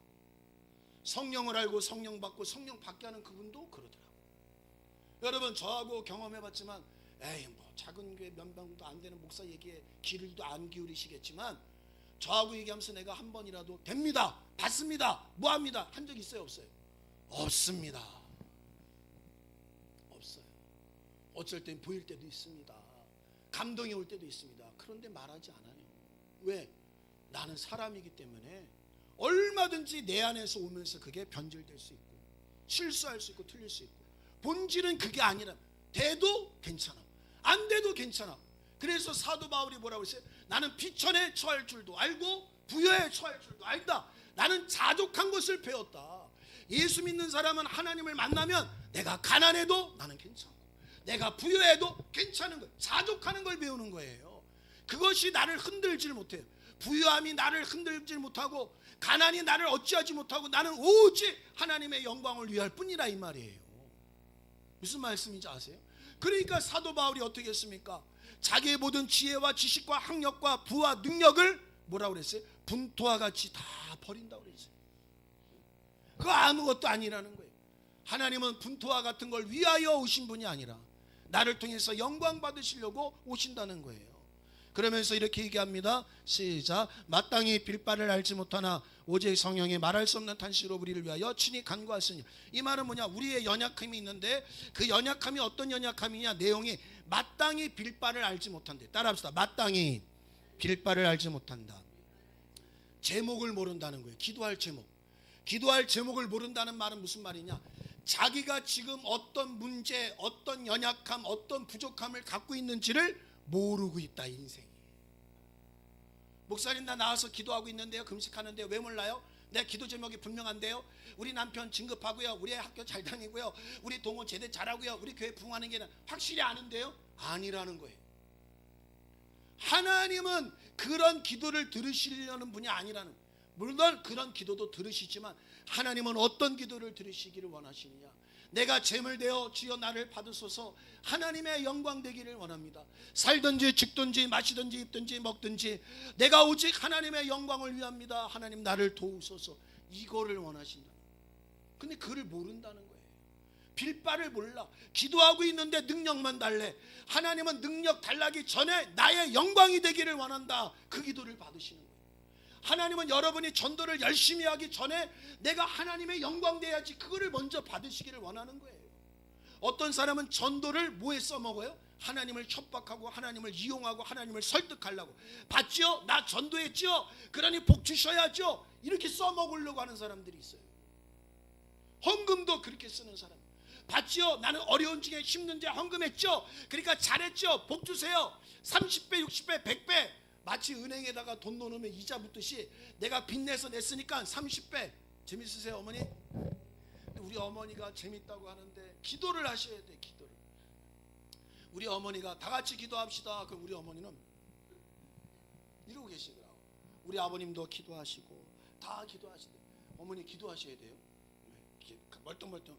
성령을 알고 성령 받고 성령 받게 하는 그분도 그러더라고. 여러분 저하고 경험해봤지만 에이 뭐 작은 교회 면방도 안 되는 목사 얘기에 귀를 안 기울이시겠지만 저하고 얘기하면서 내가 한 번이라도 됩니다, 받습니다, 뭐합니다 한 적 있어요 없어요? 없습니다. 없어요. 어쩔 땐 보일 때도 있습니다. 감동이 올 때도 있습니다. 그런데 말하지 않아요. 왜? 나는 사람이기 때문에 얼마든지 내 안에서 오면서 그게 변질될 수 있고 실수할 수 있고 틀릴 수 있고 본질은 그게 아니라 돼도 괜찮아, 안 돼도 괜찮아. 그래서 사도 바울이 뭐라고 했어요? 나는 비천에 처할 줄도 알고 부여에 처할 줄도 알다. 나는 자족한 것을 배웠다. 예수 믿는 사람은 하나님을 만나면 내가 가난해도 나는 괜찮고 내가 부여해도 괜찮은 거예요. 자족하는 걸 배우는 거예요. 그것이 나를 흔들질 못해요. 부유함이 나를 흔들질 못하고 가난이 나를 어찌하지 못하고 나는 오직 하나님의 영광을 위할 뿐이라 이 말이에요. 무슨 말씀인지 아세요? 그러니까 사도 바울이 어떻게 했습니까? 자기의 모든 지혜와 지식과 학력과 부와 능력을 뭐라고 그랬어요? 분토와 같이 다 버린다고 그랬어요. 그거 아무것도 아니라는 거예요. 하나님은 분토와 같은 걸 위하여 오신 분이 아니라 나를 통해서 영광 받으시려고 오신다는 거예요. 그러면서 이렇게 얘기합니다. 시작. 마땅히 빌바를 알지 못하나 오직 성령의 말할 수 없는 탄식으로 우리를 위하여 친히 간구하시니. 이 말은 뭐냐? 우리의 연약함이 있는데 그 연약함이 어떤 연약함이냐? 내용이 마땅히 빌바를 알지 못한대. 따라합시다. 마땅히 빌바를 알지 못한다. 제목을 모른다는 거예요. 기도할 제목. 기도할 제목을 모른다는 말은 무슨 말이냐? 자기가 지금 어떤 문제, 어떤 연약함, 어떤 부족함을 갖고 있는지를 모르고 있다. 인생이. 목사님 나 나와서 기도하고 있는데요, 금식하는데요, 왜 몰라요? 내 기도 제목이 분명한데요. 우리 남편 진급하고요, 우리 학교 잘 다니고요, 우리 동호 제대 잘하고요, 우리 교회 부흥하는 게 확실히 아는데요. 아니라는 거예요. 하나님은 그런 기도를 들으시려는 분이 아니라는 거예요. 물론 그런 기도도 들으시지만 하나님은 어떤 기도를 들으시기를 원하시느냐? 내가 재물 되어 주여 나를 받으소서. 하나님의 영광 되기를 원합니다. 살든지 죽든지 마시든지 입든지 먹든지 내가 오직 하나님의 영광을 위합니다. 하나님 나를 도우소서. 이거를 원하신다. 근데 그를 모른다는 거예요. 빌바를 몰라. 기도하고 있는데 능력만 달래. 하나님은 능력 달라기 전에 나의 영광이 되기를 원한다. 그 기도를 받으시는 거예요. 하나님은 여러분이 전도를 열심히 하기 전에 내가 하나님의 영광 돼야지 그거를 먼저 받으시기를 원하는 거예요. 어떤 사람은 전도를 뭐에 써먹어요? 하나님을 협박하고 하나님을 이용하고 하나님을 설득하려고. 봤지요? 나 전도했지요? 그러니 복 주셔야죠. 이렇게 써먹으려고 하는 사람들이 있어요. 헌금도 그렇게 쓰는 사람. 봤지요? 나는 어려운 중에 힘든데 헌금했죠? 그러니까 잘했죠? 복 주세요. 30배, 60배, 100배. 마치 은행에다가 돈 넣으면 이자 붙듯이 내가 빚내서 냈으니까 30배. 재밌으세요 어머니? 우리 어머니가 재밌다고 하는데 기도를 하셔야 돼. 기도를. 우리 어머니가 다 같이 기도합시다. 그럼 우리 어머니는 이러고 계시더라고. 우리 아버님도 기도하시고 다 기도하시대. 어머니 기도하셔야 돼요. 멀뚱멀뚱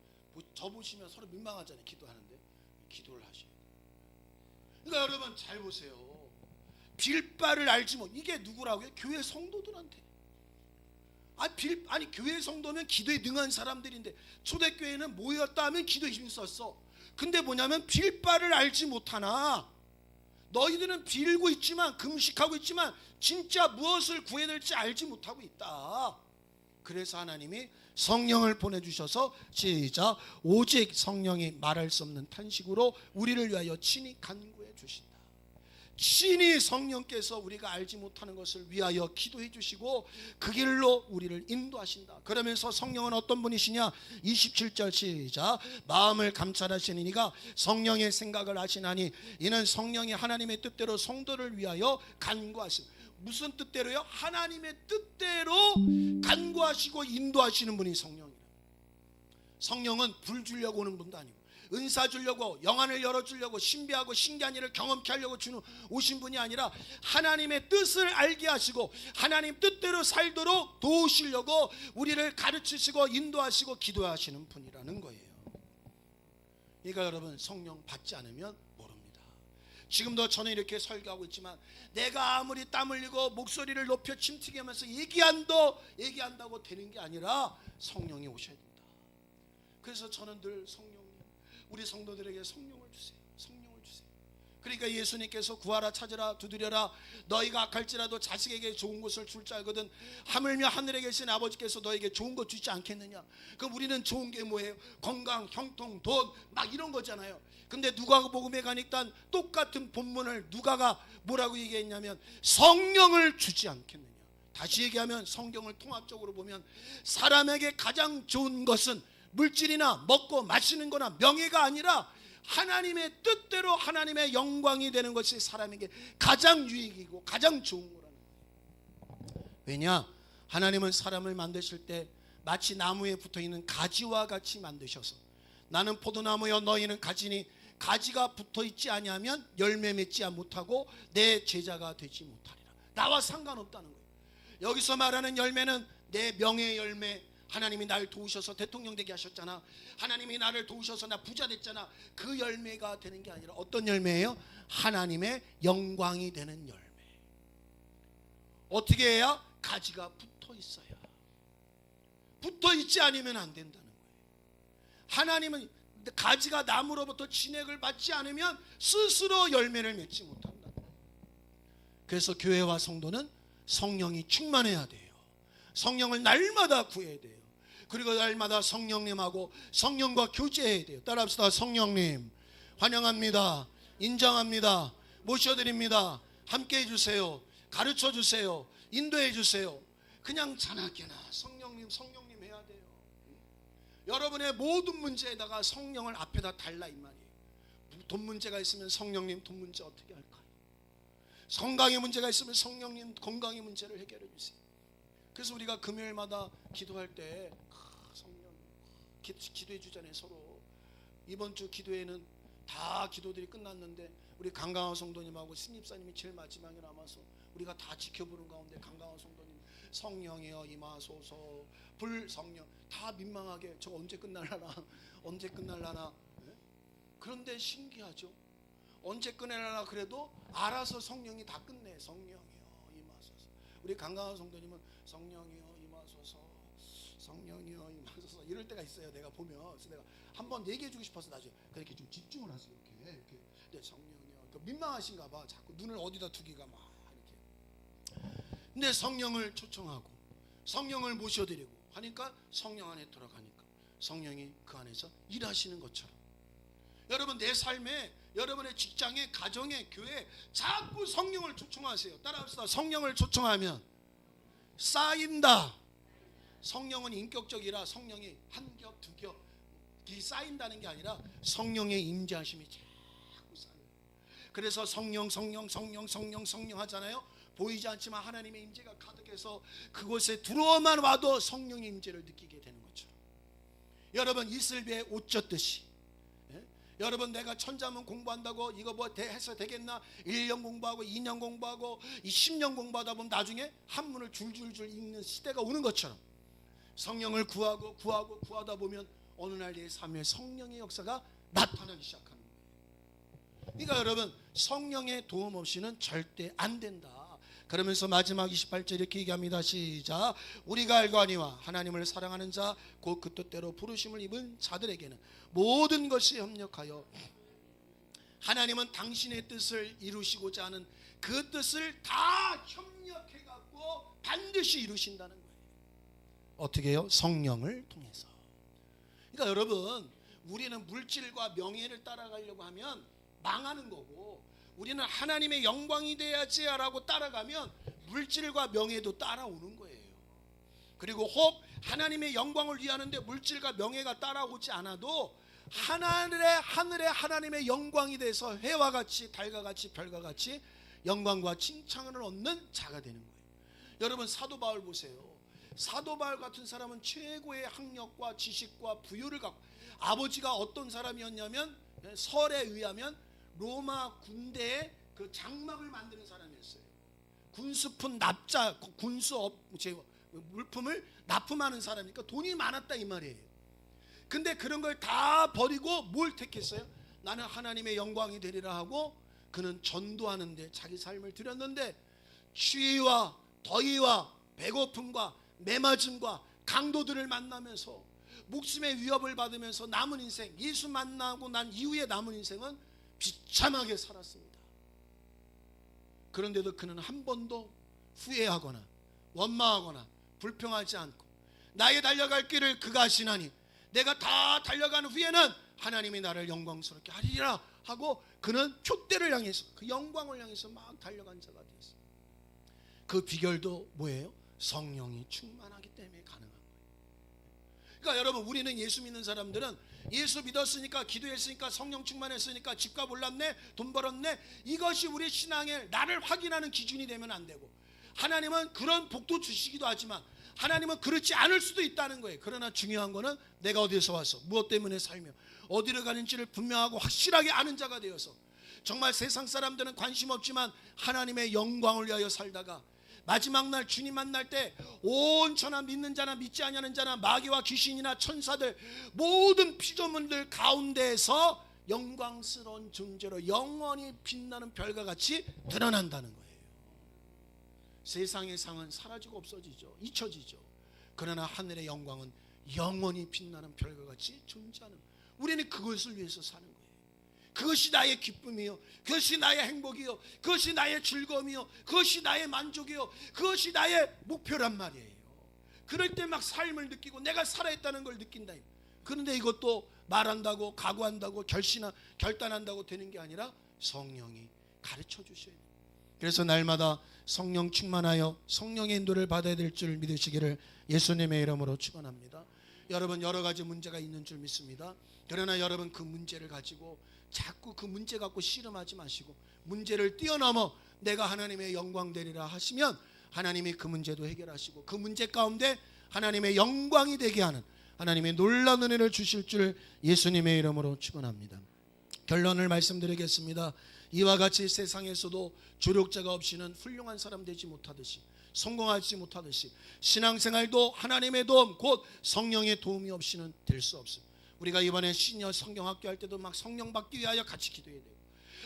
저 보시면 서로 민망하잖아요. 기도하는데 기도를 하셔야 돼요. 그러니까 여러분 잘 보세요. 빌바를 알지 못. 이게 누구라고요? 교회 성도들한테. 아니 교회 성도면 기도에 능한 사람들인데 초대교회는 모였다 하면 기도에 힘썼어. 근데 뭐냐면 빌바를 알지 못하나 너희들은 빌고 있지만, 금식하고 있지만 진짜 무엇을 구해야 될지 알지 못하고 있다. 그래서 하나님이 성령을 보내주셔서 시작, 오직 성령이 말할 수 없는 탄식으로 우리를 위하여 친히 간구해 주신다. 친히 성령께서 우리가 알지 못하는 것을 위하여 기도해 주시고 그 길로 우리를 인도하신다. 그러면서 성령은 어떤 분이시냐? 27절 시작, 마음을 감찰하시는 이가 성령의 생각을 아시나니 이는 성령이 하나님의 뜻대로 성도를 위하여 간구하신다. 무슨 뜻대로요? 하나님의 뜻대로 간구하시고 인도하시는 분이 성령이에요. 성령은 불 주려고 오는 분도 아니고, 은사 주려고, 영안을 열어주려고, 신비하고 신기한 일을 경험케 하려고 오신 분이 아니라 하나님의 뜻을 알게 하시고 하나님 뜻대로 살도록 도우시려고 우리를 가르치시고 인도하시고 기도하시는 분이라는 거예요. 그러니까 여러분, 성령 받지 않으면 모릅니다. 지금도 저는 이렇게 설교하고 있지만 내가 아무리 땀 흘리고 목소리를 높여 침튀게 하면서 얘기한다고 되는 게 아니라 성령이 오셔야 된다. 그래서 저는 늘 우리 성도들에게 성령을 주세요. 성령을 주세요. 그러니까 예수님께서 구하라, 찾으라, 두드려라. 너희가 악할지라도 자식에게 좋은 것을 줄 줄 알거든 하물며 하늘에 계신 아버지께서 너에게 좋은 것 주지 않겠느냐. 그럼 우리는 좋은 게 뭐예요? 건강, 형통, 돈 막 이런 거잖아요. 근데 누가복음에 가니까 똑같은 본문을 누가가 뭐라고 얘기했냐면 성령을 주지 않겠느냐. 다시 얘기하면 성경을 통합적으로 보면 사람에게 가장 좋은 것은 물질이나 먹고 마시는 거나 명예가 아니라 하나님의 뜻대로 하나님의 영광이 되는 것이 사람에게 가장 유익이고 가장 좋은 거라는 거예요. 왜냐? 하나님은 사람을 만드실 때 마치 나무에 붙어있는 가지와 같이 만드셔서 나는 포도나무여 너희는 가지니 가지가 붙어있지 아니하면 열매 맺지 못하고 내 제자가 되지 못하리라. 나와 상관없다는 거예요. 여기서 말하는 열매는 내 명예의 열매, 하나님이 나를 도우셔서 대통령 되게 하셨잖아, 하나님이 나를 도우셔서 나 부자 됐잖아, 그 열매가 되는 게 아니라 어떤 열매예요? 하나님의 영광이 되는 열매. 어떻게 해야? 가지가 붙어 있어야. 붙어 있지 않으면 안 된다는 거예요. 하나님은 가지가 나무로부터 진액을 받지 않으면 스스로 열매를 맺지 못한다. 그래서 교회와 성도는 성령이 충만해야 돼요. 성령을 날마다 구해야 돼요. 그리고 날마다 성령님하고 성령과 교제해야 돼요. 따라합시다. 성령님 환영합니다. 인정합니다. 모셔드립니다. 함께해 주세요. 가르쳐 주세요. 인도해 주세요. 그냥 자나깨나 성령님 해야 돼요. 여러분의 모든 문제에다가 성령을 앞에다 달라 이 말이에요. 돈 문제가 있으면 성령님 돈 문제 어떻게 할까요? 건강의 문제가 있으면 성령님 건강의 문제를 해결해 주세요. 그래서 우리가 금요일마다 기도할 때 성령 기도해 주잖아요. 서로 이번 주 기도회는 다 기도들이 끝났는데 우리 강강화 성도님하고 신입사님이 제일 마지막에 남아서 우리가 다 지켜보는 가운데 강강화 성도님 성령이여 임하소서, 불성령 다 민망하게 저거 언제 끝날라나 네? 그런데 신기하죠. 언제 끝내려나 그래도 알아서 성령이 다 끝내. 성령이여 임하소서. 우리 강강화 성도님은 성령이여 임하소서, 성령이여 임하소서 이럴 때가 있어요. 내가 보면 그래서 내가 한번 얘기해주고 싶어서 나중에 그렇게 좀 집중을 하세요. 이렇게 네, 성령이여. 민망하신가 봐. 자꾸 눈을 어디다 두기가 막 이렇게. 근데 성령을 초청하고 성령을 모셔드리고 하니까 성령 안에 들어가니까 성령이 그 안에서 일하시는 것처럼 여러분 내 삶에, 여러분의 직장에, 가정에, 교회에 자꾸 성령을 초청하세요. 따라합시다. 성령을 초청하면 쌓인다. 성령은 인격적이라 성령이 한 겹, 두 겹이 쌓인다는 게 아니라 성령의 임재하심이 자꾸 쌓여요. 그래서 성령 하잖아요. 보이지 않지만 하나님의 임재가 가득해서 그곳에 들어오만 와도 성령의 임재를 느끼게 되는 것처럼 여러분 이슬비에 옷 젖듯이 여러분 내가 천자문 공부한다고 이거 뭐 해서 되겠나? 1년 공부하고 2년 공부하고 10년 공부하다 보면 나중에 한문을 줄줄줄 읽는 시대가 오는 것처럼 성령을 구하다 보면 어느 날 내 삶에 성령의 역사가 나타나기 시작하는 거예요. 그러니까 여러분 성령의 도움 없이는 절대 안 된다. 그러면서 마지막 28절 이렇게 얘기합니다. 시작. 우리가 알거니와 하나님을 사랑하는 자 곧 그 뜻대로 부르심을 입은 자들에게는 모든 것이 협력하여 하나님은 당신의 뜻을 이루시고자 하는 그 뜻을 다 협력해 갖고 반드시 이루신다는 거예요. 어떻게 해요? 성령을 통해서. 그러니까 여러분, 우리는 물질과 명예를 따라가려고 하면 망하는 거고, 우리는 하나님의 영광이 돼야지라고 따라가면 물질과 명예도 따라오는 거예요. 그리고 혹 하나님의 영광을 위하는데 물질과 명예가 따라오지 않아도 하늘에 하나님의 영광이 돼서 해와 같이 달과 같이 별과 같이 영광과 칭찬을 얻는 자가 되는 거예요. 여러분, 사도 바울 보세요. 사도 바울 같은 사람은 최고의 학력과 지식과 부유를 갖고, 아버지가 어떤 사람이었냐면 설에 의하면 로마 군대의 그 장막을 만드는 사람이었어요. 군수품 납자, 군수 물품을 납품하는 사람이니까 돈이 많았다 이 말이에요. 근데 그런 걸 다 버리고 뭘 택했어요? 나는 하나님의 영광이 되리라 하고 그는 전도하는 데 자기 삶을 들였는데, 추위와 더위와 배고픔과 매맞음과 강도들을 만나면서 목숨의 위협을 받으면서 남은 인생, 예수 만나고 난 이후에 남은 인생은 비참하게 살았습니다. 그런데도 그는 한 번도 후회하거나 원망하거나 불평하지 않고, 나의 달려갈 길을 그가 하시나니 내가 다 달려간 후에는 하나님이 나를 영광스럽게 하리라 하고 그는 표대를 향해서, 그 영광을 향해서 막 달려간 자가 되었어요. 그 비결도 뭐예요? 성령이 충만하기 때문에 가능한 거예요. 그러니까 여러분, 우리는 예수 믿는 사람들은 예수 믿었으니까, 기도했으니까, 성령 충만했으니까, 집값 올랐네, 돈 벌었네, 이것이 우리 신앙의 나를 확인하는 기준이 되면 안 되고, 하나님은 그런 복도 주시기도 하지만 하나님은 그렇지 않을 수도 있다는 거예요. 그러나 중요한 거는 내가 어디에서 와서 무엇 때문에 살며 어디로 가는지를 분명하고 확실하게 아는 자가 되어서, 정말 세상 사람들은 관심 없지만 하나님의 영광을 위하여 살다가 마지막 날 주님 만날 때 온 천하 믿는 자나 믿지 아니하는 자나 마귀와 귀신이나 천사들 모든 피조물들 가운데에서 영광스러운 존재로 영원히 빛나는 별과 같이 드러난다는 거예요. 세상의 상은 사라지고 없어지죠. 잊혀지죠. 그러나 하늘의 영광은 영원히 빛나는 별과 같이 존재하는, 우리는 그것을 위해서 사는 거예요. 그것이 나의 기쁨이요, 그것이 나의 행복이요, 그것이 나의 즐거움이요, 그것이 나의 만족이요, 그것이 나의 목표란 말이에요. 그럴 때 막 삶을 느끼고 내가 살아있다는 걸 느낀다. 그런데 이것도 말한다고 각오한다고 결단한다고 되는 게 아니라 성령이 가르쳐 주셔야 돼요. 그래서 날마다 성령 충만하여 성령의 인도를 받아야 될 줄 믿으시기를 예수님의 이름으로 축원합니다. 여러분, 여러 가지 문제가 있는 줄 믿습니다. 그러나 여러분, 그 문제를 가지고 자꾸 그 문제 갖고 씨름하지 마시고 문제를 뛰어넘어 내가 하나님의 영광 되리라 하시면 하나님이 그 문제도 해결하시고 그 문제 가운데 하나님의 영광이 되게 하는 하나님의 놀라운 은혜를 주실 줄 예수님의 이름으로 축원합니다. 결론을 말씀드리겠습니다. 이와 같이 세상에서도 조력자가 없이는 훌륭한 사람 되지 못하듯이, 성공하지 못하듯이 신앙생활도 하나님의 도움, 곧 성령의 도움이 없이는 될 수 없습니다. 우리가 이번에 시니어 성경학교 할 때도 막 성령 받기 위하여 같이 기도해야 돼요.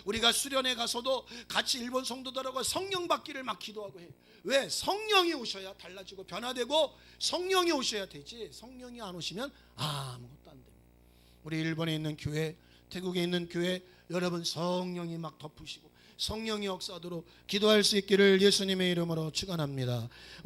우리가 수련회 가서도 같이 일본 성도들하고 성령 받기를 막 기도하고 해요. 왜? 성령이 오셔야 달라지고 변화되고 성령이 오셔야 되지, 성령이 안 오시면 아무것도 안 됩니다. 우리 일본에 있는 교회, 태국에 있는 교회, 여러분 성령이 막 덮으시고 성령이 역사하도록 기도할 수 있기를 예수님의 이름으로 축원합니다.